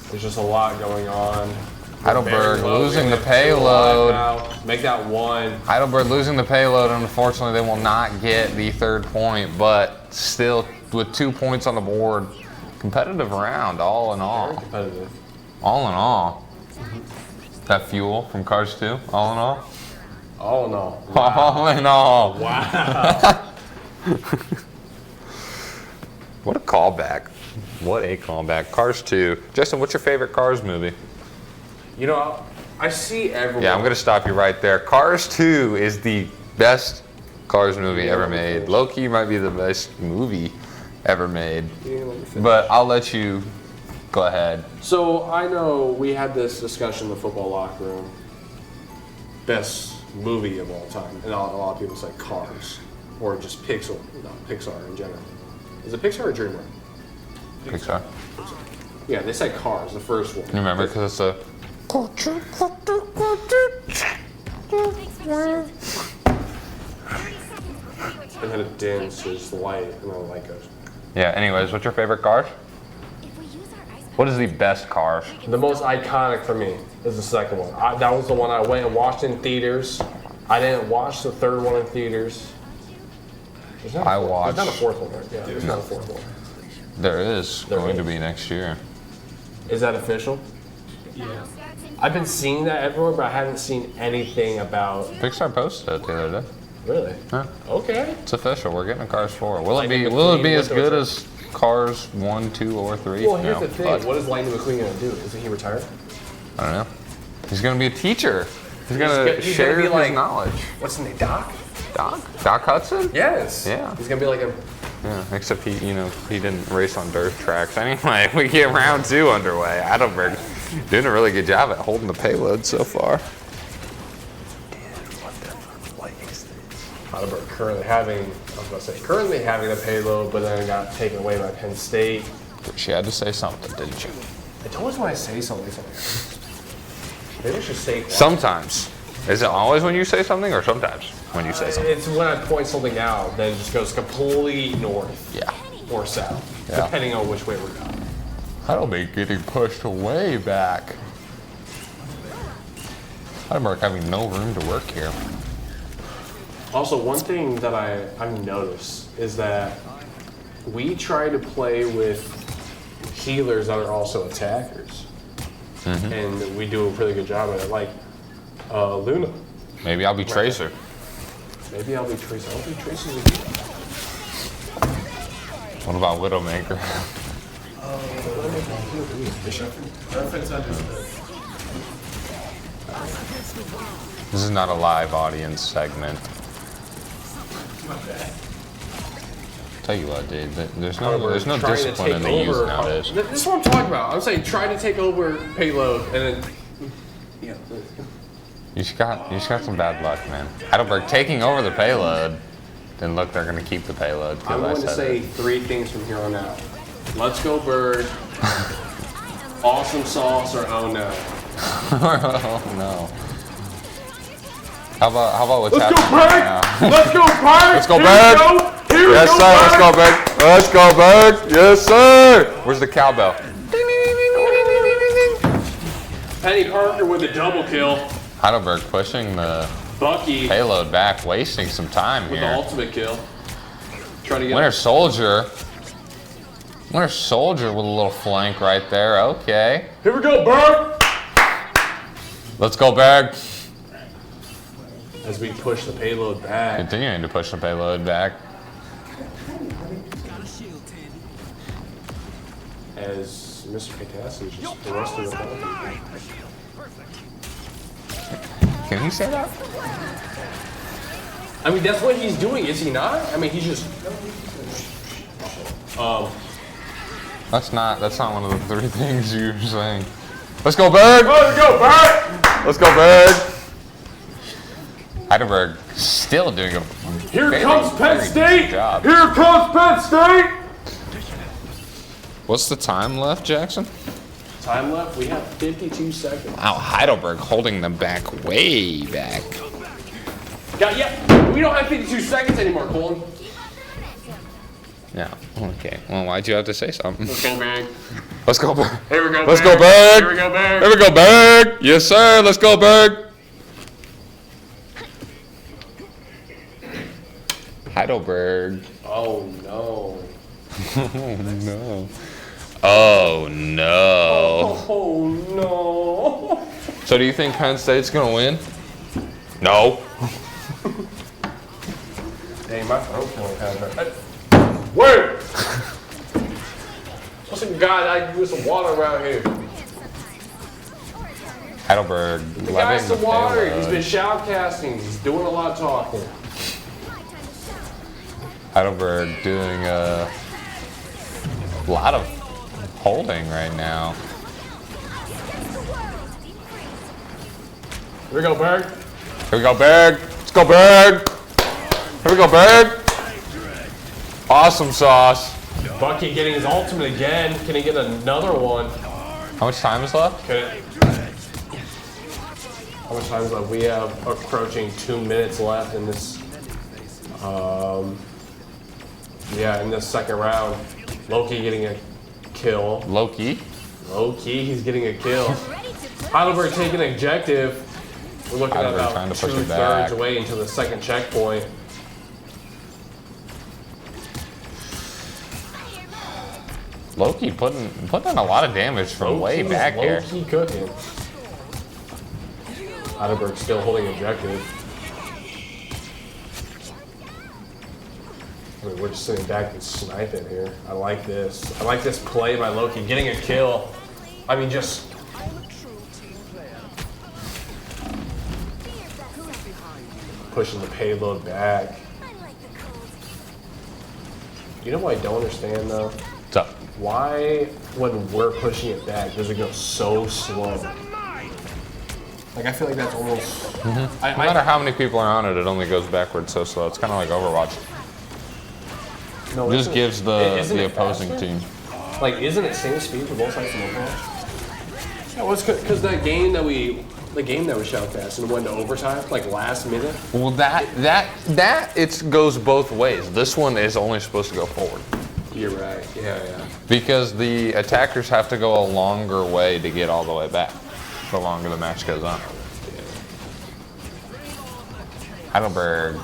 There's just a lot going on. Heidelberg Very low. losing We the have 2 alive payload. now. Make that 1. Heidelberg losing the payload, and unfortunately they will not get the 3rd point, but still with 2 points on the board. Competitive round, all in Very all. competitive. All in all. That fuel from Cars 2, all in all. All in all. All in all. Wow. What a callback. What a callback. Cars 2. Justin, what's your favorite Cars movie? You know, I see everyone. Yeah, I'm going to stop you right there. Cars 2 is the best Cars movie ever made. Low-key might be the best movie ever made. Yeah, let me finish. But I'll let you go ahead. So I know we had this discussion in the football locker room. Best movie of all time, and a lot of people say Cars, or just Pixar in general. Is it Pixar or DreamWorks? Pixar. Yeah, they said Cars, the first one. You remember? Because it's a... And then it dims to just light, and then the light goes. Yeah, anyways, what's your favorite car? What is the best car? The most iconic for me is the second one. That was the one I went and watched in theaters. I didn't watch the third one in theaters. There's not a fourth one, right? Yeah, there's not a fourth one. There is going to be next year. Is that official? Yeah. I've been seeing that everywhere, but I haven't seen anything about. Pixar posted it the other day. Really? Huh. Okay. It's official. We're getting a Cars 4. Will it Lightning be McQueen as with good or- as Cars 1, 2, or 3? Well, here's No, the thing. but What is Lightning McQueen gonna do? Isn't he retired? I don't know. He's gonna be a teacher. He's gonna gonna be share his like- knowledge. What's his name? Doc? Doc Hudson? Yes. Yeah. He's gonna be like a. Yeah, except he didn't race on dirt tracks. Anyway, we get round 2 underway. Heidelberg doing a really good job at holding the payload so far. Heidelberg currently having the payload, but then it got taken away by Penn State. She had to say something, didn't you? It's always when I say something. Maybe I should say. Sometimes. Is it always when you say something, or sometimes when you say something? It's when I point something out, then it just goes completely north. Yeah. Or south, Yeah. depending on which way we're going. Heidelberg getting pushed way back. Heidelberg having no room to work here. Also, one thing that I've noticed is that we try to play with healers that are also attackers. And we do a pretty good job at it. Like Luna. Maybe I'll be Tracer. Maybe I'll be Tracer. I don't think Tracer's a healer. What about Widowmaker? Reference understood. This is not a live audience segment. Tell you what, dude, there's no Trying to discipline take in the youth over. nowadays. This is what I'm talking about. I'm saying try to take over payload and then. Yeah. You just got some bad luck, man. Heidelberg taking over the payload. Then look, they're gonna keep the payload. I'm going to say 3 things from here on out. Let's go bird. Awesome sauce or oh no. Oh no. How about what's Let's go happening right now? bird. Let's go bird. Let's go, Here Berg. we go. Here we Yes, go, sir. Let's Berg. go, Berg. Let's go, Berg. Yes, sir. Where's the cowbell? Penny Parker with a double kill. Heidelberg pushing the Bucky payload back, wasting some time with the here. ultimate kill. Trying to get. Winter Soldier. Winter Soldier with a little flank right there. Okay. Here we go, Berg. Let's go, Berg. As we push the payload back. Continuing to push the payload back. As Mr. Fantastic is just thrusting the ball. Can he say that? I mean, that's what he's doing, is he not? I mean, he's just. That's not one of the 3 things you were saying. Let's go, Berg. Let's go, Berg. Let's go, Berg. Heidelberg still doing a Here very, comes Penn very State. decent job. Here comes Penn State. What's the time left, Jackson? Time left. We have 52 seconds. Wow, Heidelberg holding them back way back. Yeah. We don't have 52 seconds anymore, Colin. Yeah. Okay. Well, why'd you have to say something? Let's go, Berg. Let's go, Berg. Here we go, Let's Berg. go, Berg. Here we go, Berg. Here we go, Berg. Yes, sir. Let's go, Berg. Heidelberg. Oh no. Oh no. Oh no. Oh no. So do you think Penn State's gonna win? No. Dang, my throat's going kind of hurt. Wait! Listen, God, I can use some water around here. Heidelberg. The guy's some water. He's been shoutcasting. He's doing a lot of talking. Heidelberg doing a lot of holding right now. Here we go, Berg. Here we go, Berg. Let's go, Berg. Here we go, Berg. Awesome sauce. Bucky getting his ultimate again. Can he get another one? How much time is left? How much time is left? We have approaching 2 minutes left in this. In this second round. Loki getting a kill. Loki. Loki, he's getting a kill. Heidelberg taking objective. We're looking at Heidelberg trying about to push it 2/3 back. away into the second checkpoint. Loki putting in a lot of damage from way Loki's back here. low-key cooking. Heidelberg still holding objective. I mean, we're just sitting back and sniping here. I like this. I like this play by Loki, getting a kill. I mean, just pushing the payload back. You know what I don't understand though? What's up? Why, when we're pushing it back, does it go so slow? Like, I feel like that's almost. No matter how many people are on it, it only goes backwards so slow. It's kind of like Overwatch. No, It just gives isn't the it opposing faster? team. Like, isn't it same speed for both sides of Overwatch? Yeah, well, it's because the game that we shot fast and went to overtime, like last minute. Well, that it goes both ways. This one is only supposed to go forward You're right. Yeah. because the attackers have to go a longer way to get all the way back. The longer the match goes on. Heidelberg,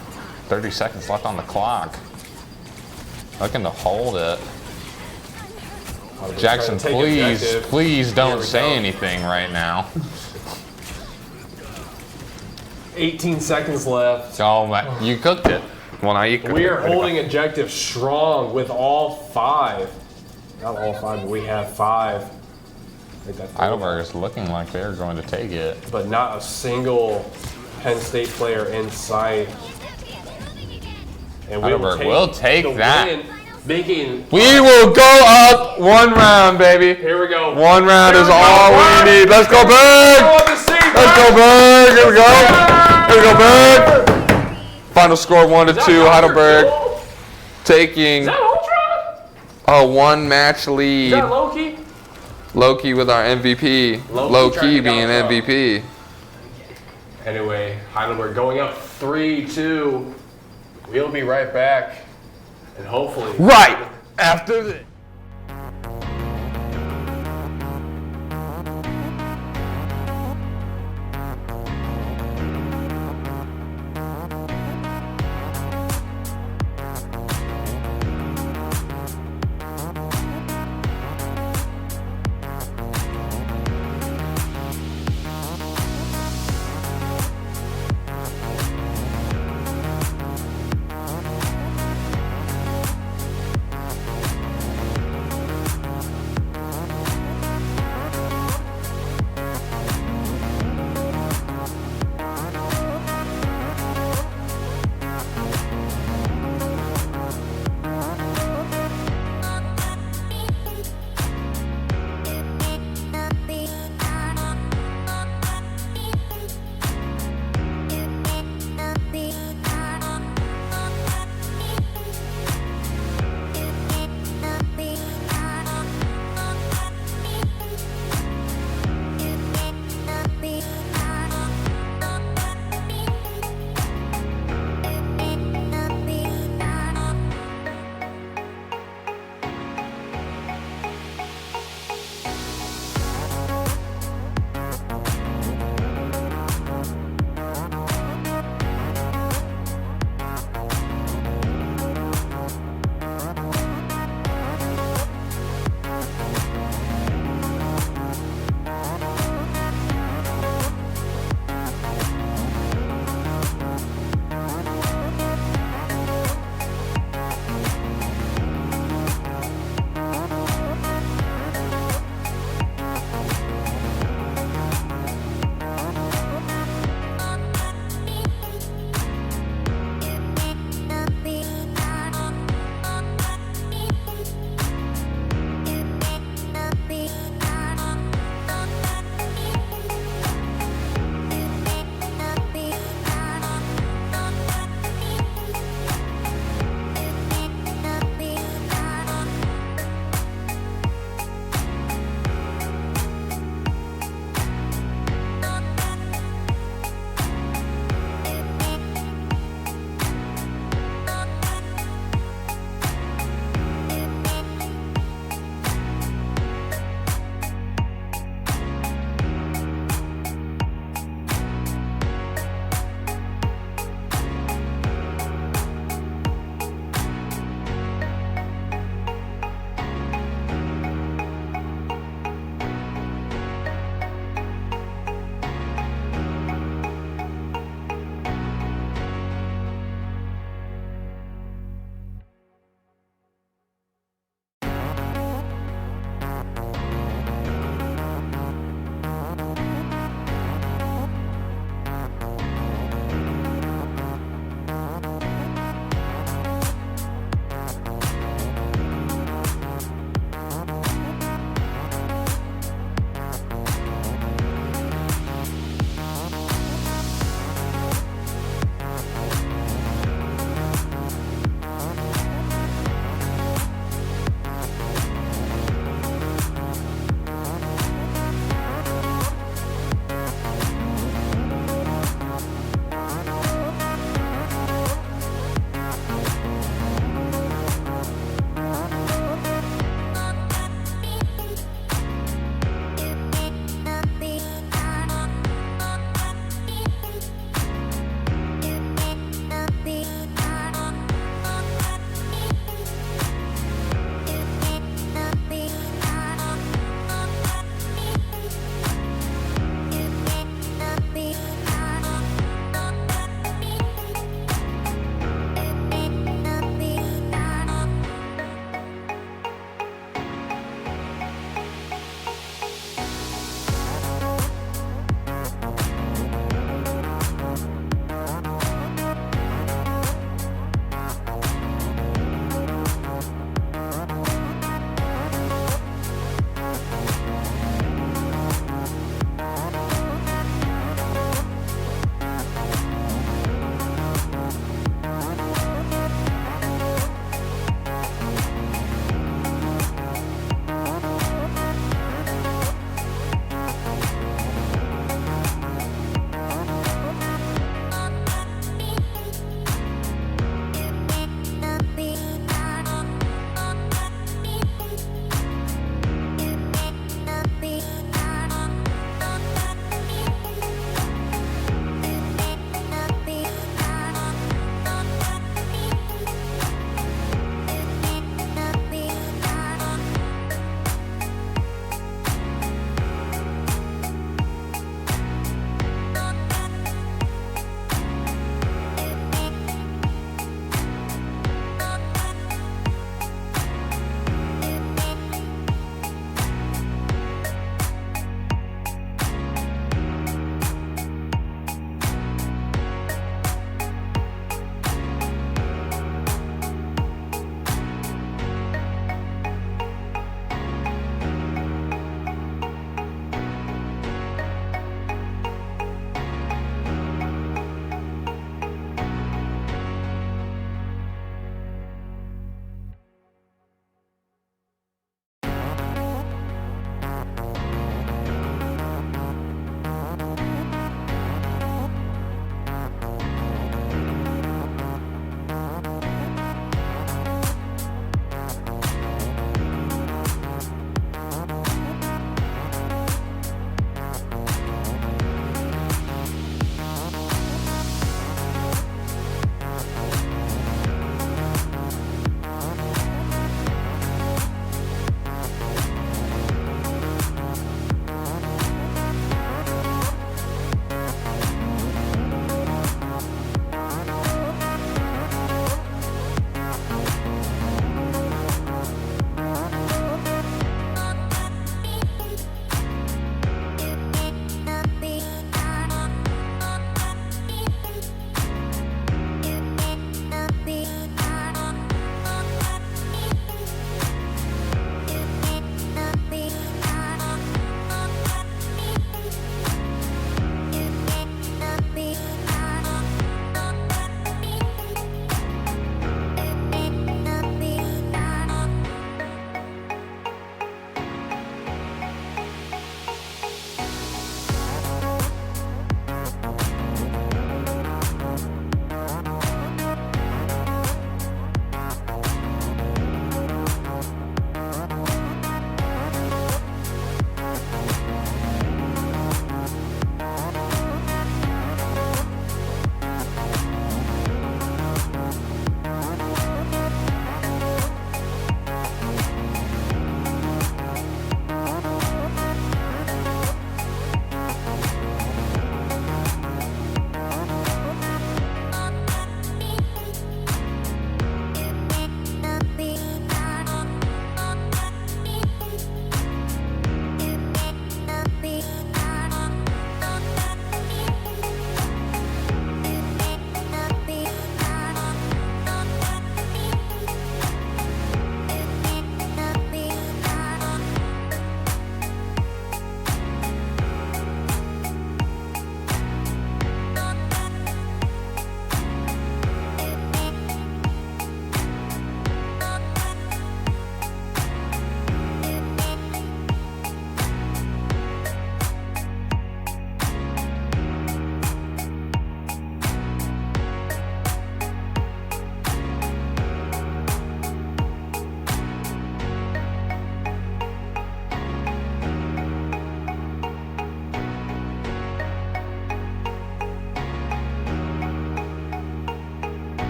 30 seconds left on the clock. Looking to hold it. Jackson, Trying to take objective. please Here don't we say go. anything right now. 18 seconds left. Oh my, you cooked it. Well, now you cooked We it. are holding objective strong with all 5. Not all 5, but we have 5. I think that's Heidelberg is looking like they're going to take it. but not a single Penn State player in sight. And Heidelberg will take the that. win, making. We will go up 1 round, baby. Here we go. 1 round Here is we go, all Berg. we need. Let's go, Berg! On the seat, Let's go, Berg! Here we go. Here we go, Berg! Final score 1-2. Heidelberg taking Is that Ultra? a 1-match Is lead. that Loki? Loki with our MVP. Loki Low trying key to being get out MVP. Anyway, Heidelberg going up 3-2. We'll be right back. And hopefully. Right after this.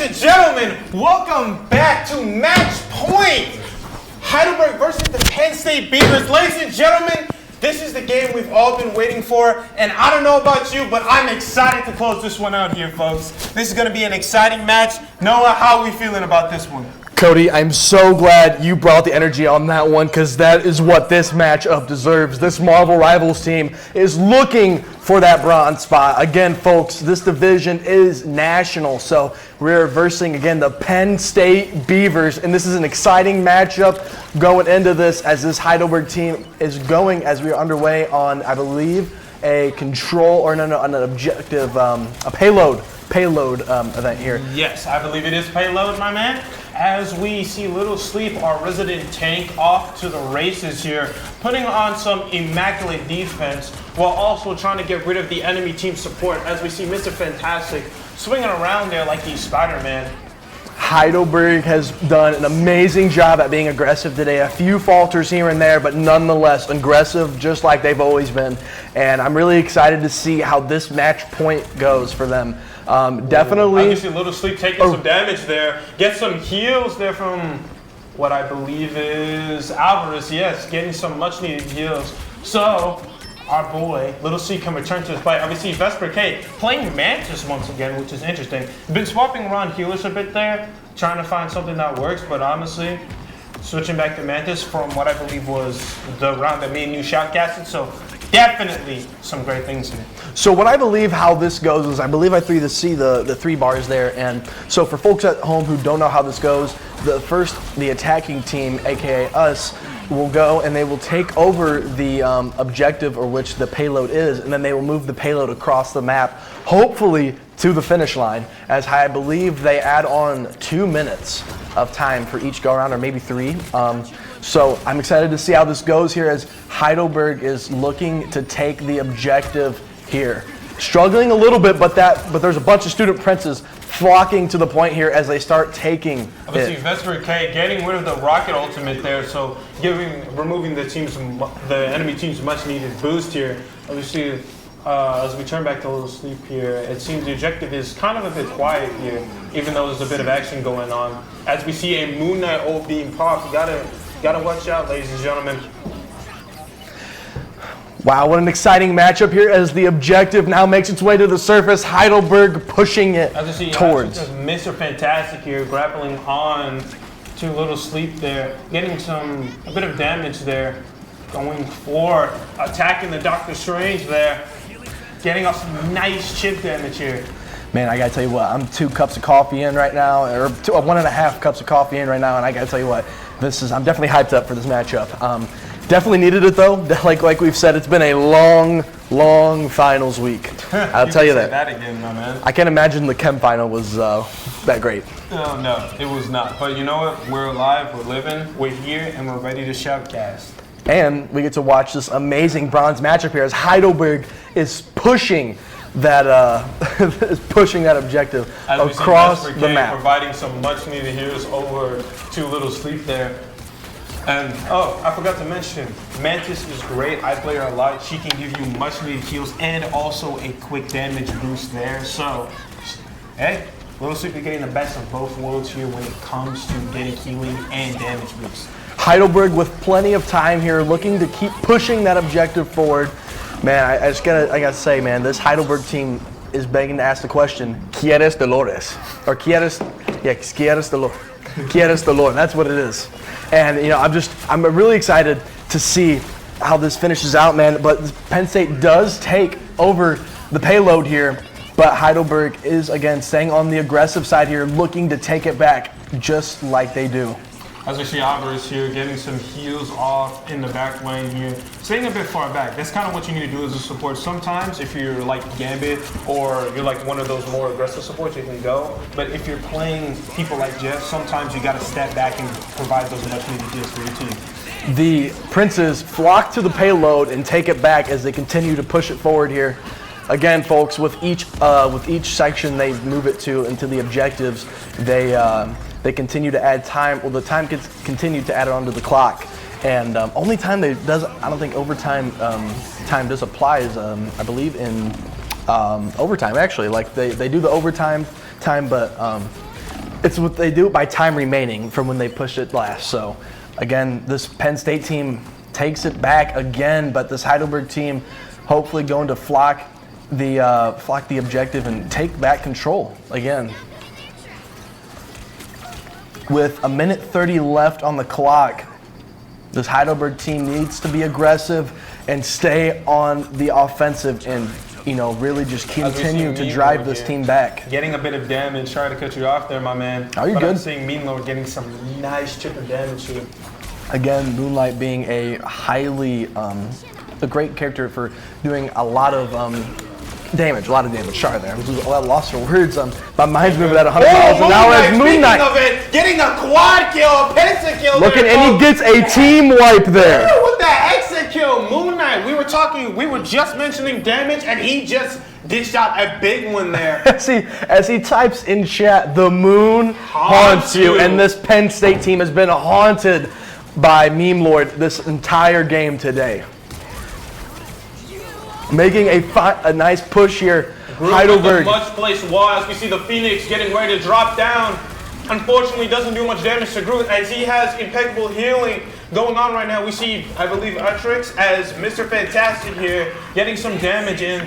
and gentlemen, welcome back to Match Point. Heidelberg versus the Penn State Beavers. Ladies and gentlemen, this is the game we've all been waiting for, and I don't know about you, but I'm excited to close this one out here, folks. This is going to be an exciting match. Noah, how are we feeling about this one? Cody, I'm so glad you brought the energy on that one, because that is what this matchup deserves. This Marvel Rivals team is looking for that bronze spot. Again, folks, this division is national, so we're versing, again, the Penn State Beavers, and this is an exciting matchup going into this, as this Heidelberg team is going, as we are underway on, I believe, a control, or an objective, a payload event here. Yes, I believe it is payload, my man. As we see Little Sleep, our resident tank, off to the races here, putting on some immaculate defense while also trying to get rid of the enemy team support, as we see Mr. Fantastic swinging around there like he's Spider-Man. Heidelberg has done an amazing job at being aggressive today. A few falters here and there, but nonetheless aggressive, just like they've always been. And I'm really excited to see how this match point goes for them. Definitely. Obviously, Little Sleep taking some damage there. Get some heals there from what I believe is Alvarez. Yes, getting some much-needed heals. So, our boy, Little Sleep, can return to his fight. Obviously, Vesper K playing Mantis once again, which is interesting. Been swapping around healers a bit there, trying to find something that works, but honestly, switching back to Mantis from what I believe was the round that me and you shoutcasted. So, definitely some great things here. So what I believe how this goes is, I believe I see the 3 bars there, and so for folks at home who don't know how this goes, the attacking team, aka us, will go and they will take over the objective, or which the payload is, and then they will move the payload across the map, hopefully to the finish line, as I believe they add on 2 minutes of time for each go around, or maybe 3. So I'm excited to see how this goes here, as Heidelberg is looking to take the objective here. Struggling a little bit, but there's a bunch of student princes flocking to the point here as they start taking Obviously, it. Vesper K getting rid of the rocket ultimate there, so removing the enemy team's much needed boost here. Obviously, as we turn back to Little Sleep here, it seems the objective is kind of a bit quiet here, even though there's a bit of action going on. As we see a Moon Knight ult being popped, you gotta watch out, ladies and gentlemen. Wow, what an exciting matchup here, as the objective now makes its way to the surface. Heidelberg pushing it towards. Mr. Fantastic here, grappling on to Little Sleep there, getting a bit of damage there, going for attacking the Doctor Strange there, getting us some nice chip damage here. Man, I gotta tell you what, I'm 2 cups of coffee in right now, or 1.5 cups of coffee in right now, and I gotta tell you what, I'm definitely hyped up for this matchup. Definitely needed it though. Like we've said, it's been a long finals week. I'll tell you that. Say that again, my man. I can't imagine the chem final was that great. Oh, no, it was not. But you know what? We're alive, we're living, we're here, and we're ready to shoutcast. And we get to watch this amazing bronze matchup here, as Heidelberg is pushing that objective across the map. Providing some much needed heals over to Little Sleep there. And oh, I forgot to mention, Mantis is great. I play her a lot. She can give you much needed heals and also a quick damage boost there. So, hey, Little Sleep is getting the best of both worlds here when it comes to getting healing and damage boost. Heidelberg with plenty of time here, looking to keep pushing that objective forward. Man, I gotta say, man, this Heidelberg team is begging to ask the question, ¿Quieres Dolores? Or ¿Quieres Dolor? ¿Quieres Dolor? That's what it is. And you know, I'm really excited to see how this finishes out, man. But Penn State does take over the payload here, but Heidelberg is again staying on the aggressive side here, looking to take it back just like they do. As we see Alvarez here getting some heals off in the back lane here, staying a bit far back. That's kind of what you need to do as a support. Sometimes if you're like Gambit or you're like one of those more aggressive supports, you can go. But if you're playing people like Jeff, sometimes you got to step back and provide those much needed heals for your team. The Princes flock to the payload and take it back as they continue to push it forward here. Again, folks, with each section they move it into the objectives, they continue to add time. Well, the time gets continued to add it onto the clock, and only time I don't think overtime time does apply is I believe in overtime actually. Like they do the overtime time, but It's what they do by time remaining from when they pushed it last. So, again, this Penn State team takes it back again, but this Heidelberg team hopefully going to flock the objective and take back control again. With 1:30 left on the clock, this Heidelberg team needs to be aggressive and stay on the offensive and, really just continue to drive this team back. Getting a bit of damage. Sorry to cut you off there, my man. Are you but good? I'm seeing Meanlord getting some nice chip and damage to it. Again, Moonlight being a a great character for doing a lot of damage. Sorry there. I lost for words. My mind's moving at 100 miles an hour as Moon Knight. Speaking of it, getting a quad kill, a pentakill. Looking, and he gets a team wipe there. With that exit kill, Moon Knight. We were just mentioning damage, and he just dished out a big one there. As he types in chat, the moon haunts you, and this Penn State team has been haunted by Meme Lord this entire game today. Making a nice push here. Heidelberg. Much placed wall as we see the Phoenix getting ready to drop down. Unfortunately, doesn't do much damage to Groot as he has impeccable healing going on right now. We see, I believe, Utrix as Mr. Fantastic here getting some damage in.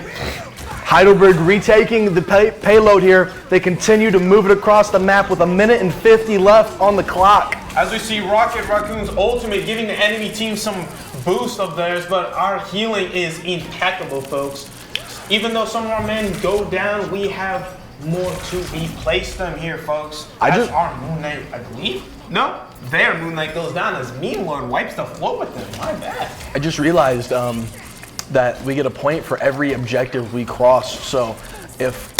Heidelberg retaking the payload here. They continue to move it across the map with 1:50 left on the clock. As we see Rocket Raccoon's ultimate giving the enemy team some boost of theirs, but our healing is impeccable, folks. Even though some of our men go down, we have more to replace them here, folks. Our Moon Knight, I believe? No, their Moon Knight goes down as Meme Lord wipes the floor with them. My bad. I just realized that we get a point for every objective we cross. So if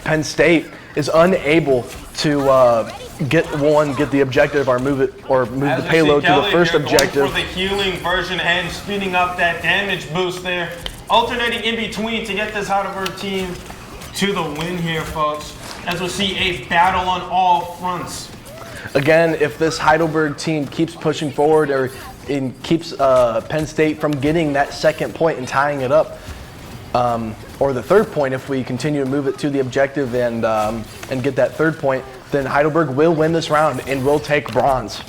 Penn State is unable to get the objective or move the payload to the first objective. Going for the healing version and speeding up that damage boost there. Alternating in between to get this Heidelberg team to the win here, folks. As we'll see a battle on all fronts. Again, if this Heidelberg team keeps pushing forward or keeps Penn State from getting that second point and tying it up, or the third point if we continue to move it to the objective and get that third point, then Heidelberg will win this round and will take bronze.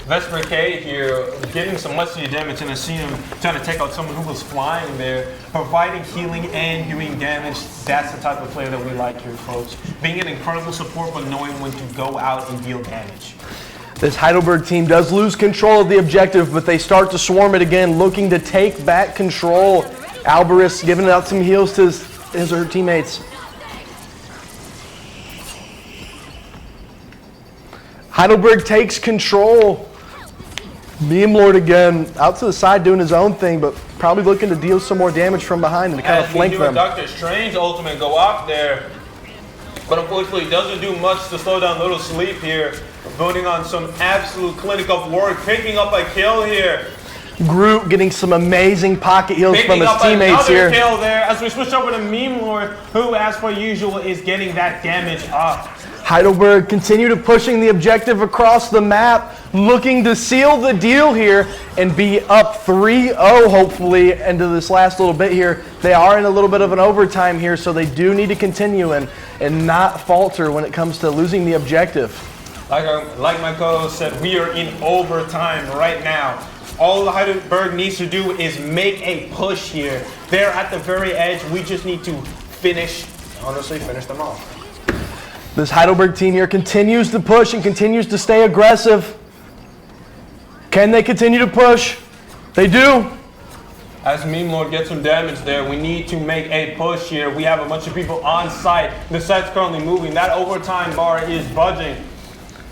Vesper K here getting some much-needed damage, and I see him trying to take out someone who was flying there, providing healing and doing damage. That's the type of player that we like here, folks. Being an incredible support, but knowing when to go out and deal damage. This Heidelberg team does lose control of the objective, but they start to swarm it again, looking to take back control. Alvarez giving out some heals to his or her teammates. Heidelberg takes control. Meme Lord again, out to the side doing his own thing, but probably looking to deal some more damage from behind and to kind of flank them. Dr. Strange ultimate go off there, but unfortunately doesn't do much to slow down Little Sleep here. Voting on some absolute clinic of work, picking up a kill here. Groot getting some amazing pocket heals from his teammates here. Kill there as we switch over to Meme Lord, who, as per usual, is getting that damage up. Heidelberg continue to pushing the objective across the map, looking to seal the deal here and be up 3-0 hopefully into this last little bit here. They are in a little bit of an overtime here, so they do need to continue and not falter when it comes to losing the objective. Like my co-host said, we are in overtime right now. All the Heidelberg needs to do is make a push here. They're at the very edge. We just need to finish them off. This Heidelberg team here continues to push and continues to stay aggressive. Can they continue to push? They do. As Meme Lord gets some damage there, we need to make a push here. We have a bunch of people on site. The site's currently moving. That overtime bar is budging.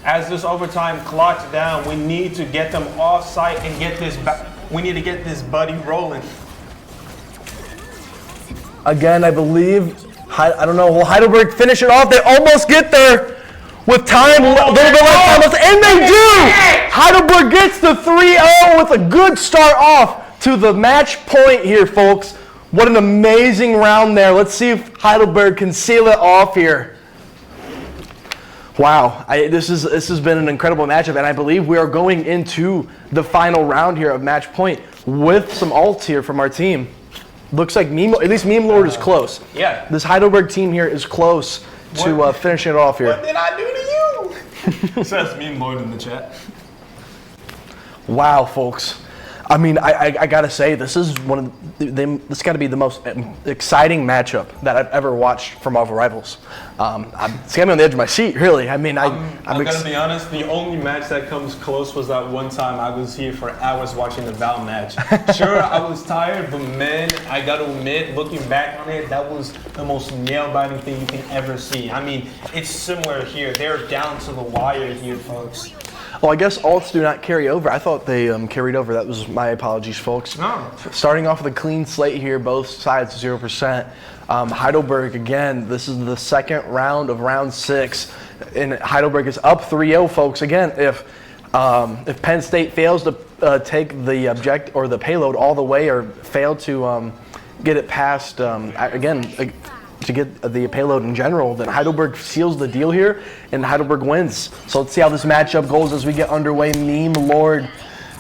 As this overtime clocks down, we need to get them off site and get this we need to get this buddy rolling. Again, I believe, I don't know, will Heidelberg finish it off? They almost get there with time, a little bit left almost, and they do! Heidelberg gets the 3-0 with a good start off to the match point here, folks. What an amazing round there. Let's see if Heidelberg can seal it off here. Wow, this has been an incredible matchup, and I believe we are going into the final round here of match point with some ults here from our team. Looks like at least Meme Lord is close. Yeah. This Heidelberg team here is close to finish it off here. What did I do to you? Says Meme Lord in the chat. Wow, folks. I mean, I gotta say, this is one of this got to be the most exciting matchup that I've ever watched for Marvel Rivals. It's got me on the edge of my seat, really. I mean, I'm gonna be honest. The only match that comes close was that one time I was here for hours watching the Val match. Sure, I was tired, but man, I gotta admit, looking back on it, that was the most nail-biting thing you can ever see. I mean, it's similar here. They're down to the wire here, folks. Well, I guess alts do not carry over. I thought they carried over. That was my apologies, folks. No. Starting off with a clean slate here, both sides 0%. Heidelberg, again, this is the second round of round 6. And Heidelberg is up 3-0, folks. Again, if Penn State fails to take the object or the payload all the way or fail to get it past, to get the payload in general, then Heidelberg seals the deal here, and Heidelberg wins. So let's see how this matchup goes as we get underway. Meme Lord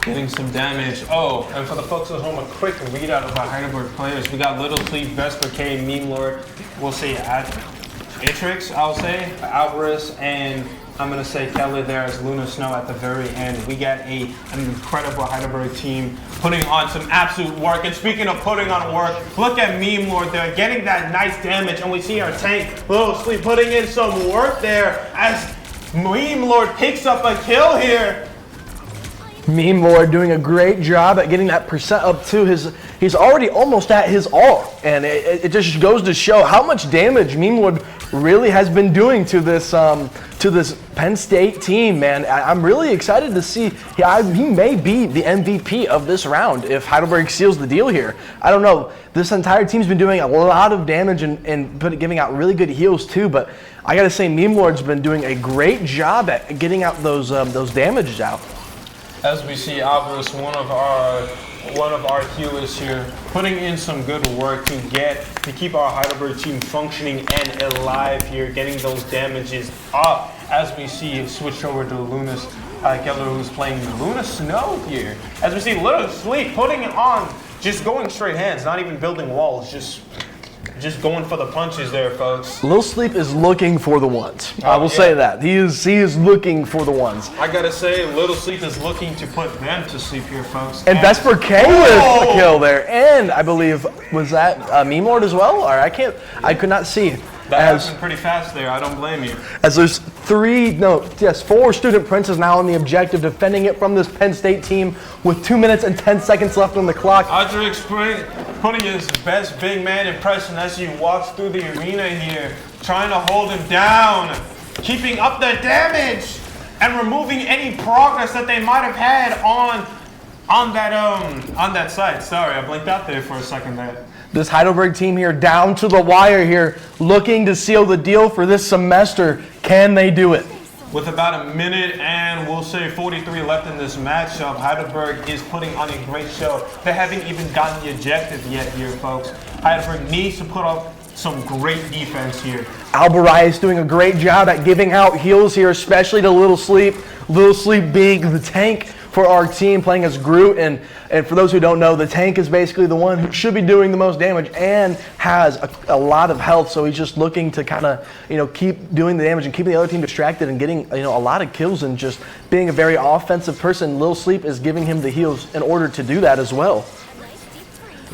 getting some damage. Oh, and for the folks at home, a quick readout of our Heidelberg players. We got Little Sleep, Vesper K, Meme Lord. We'll say Atrix, I'll say, Alvarez, and I'm going to say Keller there as Luna Snow at the very end. We got an incredible Heidelberg team putting on some absolute work. And speaking of putting on work, look at Meme Lord there getting that nice damage. And we see our tank, Little Sleep, putting in some work there as Meme Lord picks up a kill here. Meme Lord doing a great job at getting that percent up to his, he's already almost at his all. And it just goes to show how much damage Meme Lord really has been doing to this Penn State team, man. I'm really excited to see, he may be the MVP of this round if Heidelberg seals the deal here. I don't know, this entire team's been doing a lot of damage and giving out really good heals too, but I gotta say Meme Lord's been doing a great job at getting out those damages out. As we see Alvarez, one of our healers here, putting in some good work to keep our Heidelberg team functioning and alive here, getting those damages up. As we see switch over to Luna's Keller, who's playing Luna Snow here. As we see Little Sleep putting it on, just going straight hands, not even building walls, just going for the punches there, folks. Little Sleep is looking for the ones. I will say that. He is looking for the ones. I gotta say, Little Sleep is looking to put them to sleep here, folks. And Vesper K with a kill there. And I believe, was that Meme Lord as well? Or I could not see. That happened pretty fast there, I don't blame you. As there's 4 Student Princes now on the objective, defending it from this Penn State team with 2 minutes and 10 seconds left on the clock. Audrix putting his best big man impression as he walks through the arena here, trying to hold him down, keeping up the damage, and removing any progress that they might have had on that side. Sorry, I blinked out there for a second there. This Heidelberg team here down to the wire here, looking to seal the deal for this semester. Can they do it? With about a minute and we'll say 43 left in this matchup, Heidelberg is putting on a great show. They haven't even gotten the objective yet here, folks. Heidelberg needs to put up some great defense here. Alvarez doing a great job at giving out heals here, especially to Little Sleep. Little Sleep being the tank for our team, playing as Groot. And for those who don't know, the tank is basically the one who should be doing the most damage and has a lot of health. So he's just looking to kind of, keep doing the damage and keeping the other team distracted and getting, a lot of kills and just being a very offensive person. Little Sleep is giving him the heals in order to do that as well.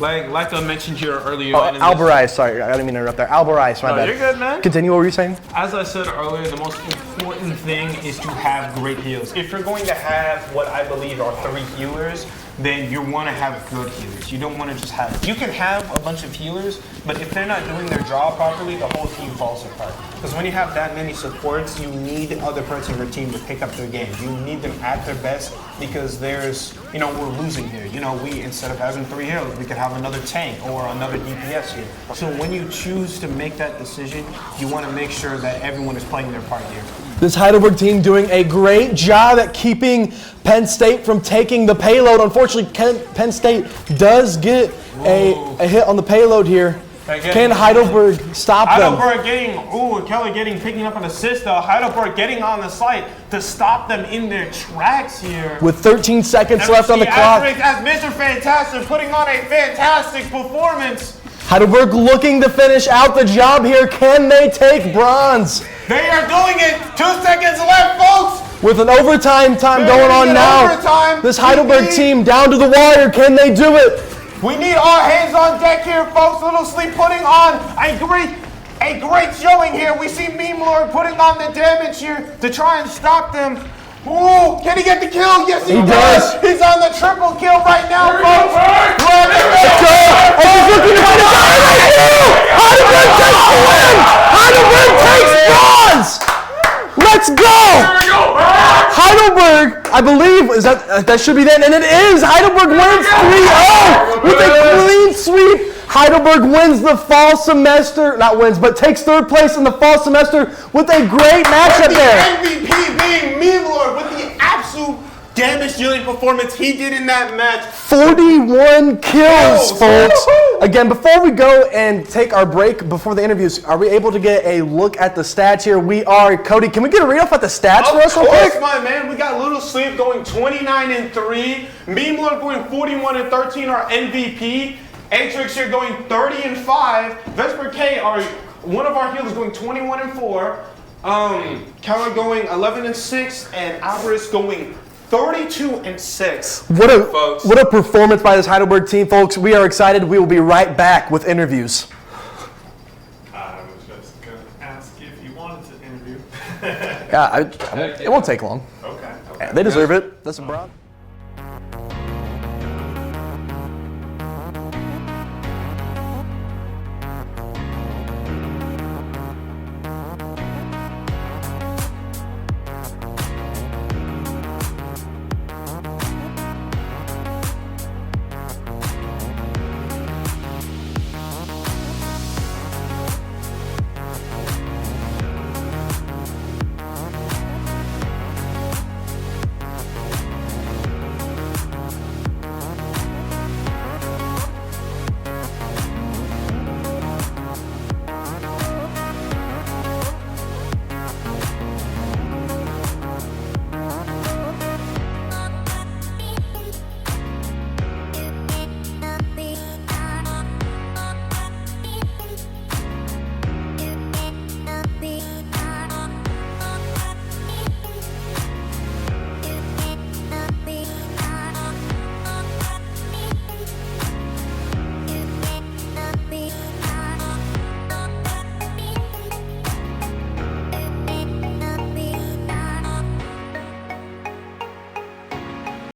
Like I mentioned here earlier. Alvarez, sorry, I didn't mean to interrupt there. Alvarez, my bad. You're good, man. Continue, what were you saying? As I said earlier, the most important thing is to have great heals. If you're going to have what I believe are 3 healers, then you want to have good healers. You don't want to just have, you can have a bunch of healers, but if they're not doing their job properly, the whole team falls apart. Because when you have that many supports, you need other parts of your team to pick up their game. You need them at their best because there's, we're losing here. We, instead of having 3 healers, we could have another tank or another DPS here. So when you choose to make that decision, you want to make sure that everyone is playing their part here. This Heidelberg team doing a great job at keeping Penn State from taking the payload. Unfortunately, Penn State does get a hit on the payload here. Can Heidelberg stop them? Kelly picking up an assist though. Heidelberg getting on the site to stop them in their tracks here. With 13 seconds left on the clock. As Mr. Fantastic putting on a fantastic performance. Heidelberg looking to finish out the job here. Can they take bronze? They are doing it. 2 seconds left, folks. With an overtime time going on now. Overtime. This Heidelberg team down to the wire. Can they do it? We need all hands on deck here, folks. Little Sleep putting on a great showing here. We see Meme Lord putting on the damage here to try and stop them. Ooh, can he get the kill? Yes, he does. He's on the triple kill right now, folks. Let's go. And he's looking to finish out. And they do. Heidelberg takes the win. Heidelberg takes bronze. Let's go. Heidelberg, I believe, that should be that, and it is. Heidelberg wins 3-0 with a clean sweep. Heidelberg wins the fall semester, not wins, but takes 3rd place in the fall semester with a great matchup there. The MVP being Meme Lord with the absolute damage-dealing performance he did in that match. 41 kills, folks. Woo-hoo! Again, before we go and take our break before the interviews, are we able to get a look at the stats here? We are. Cody, can we get a read off at the stats for us real quick? Of course, my man. We got Little Sleep going 29-3. Meme Lord going 41-13, our MVP. Atrix here going 30-5. Vesper K, one of our healers, going 21-4. Keller going 11-6, and Alvarez going 32-6. What a performance by this Heidelberg team, folks. We are excited. We will be right back with interviews. I was just going to ask if you wanted to interview. Yeah, it won't take long. Okay. They deserve it. That's a broad.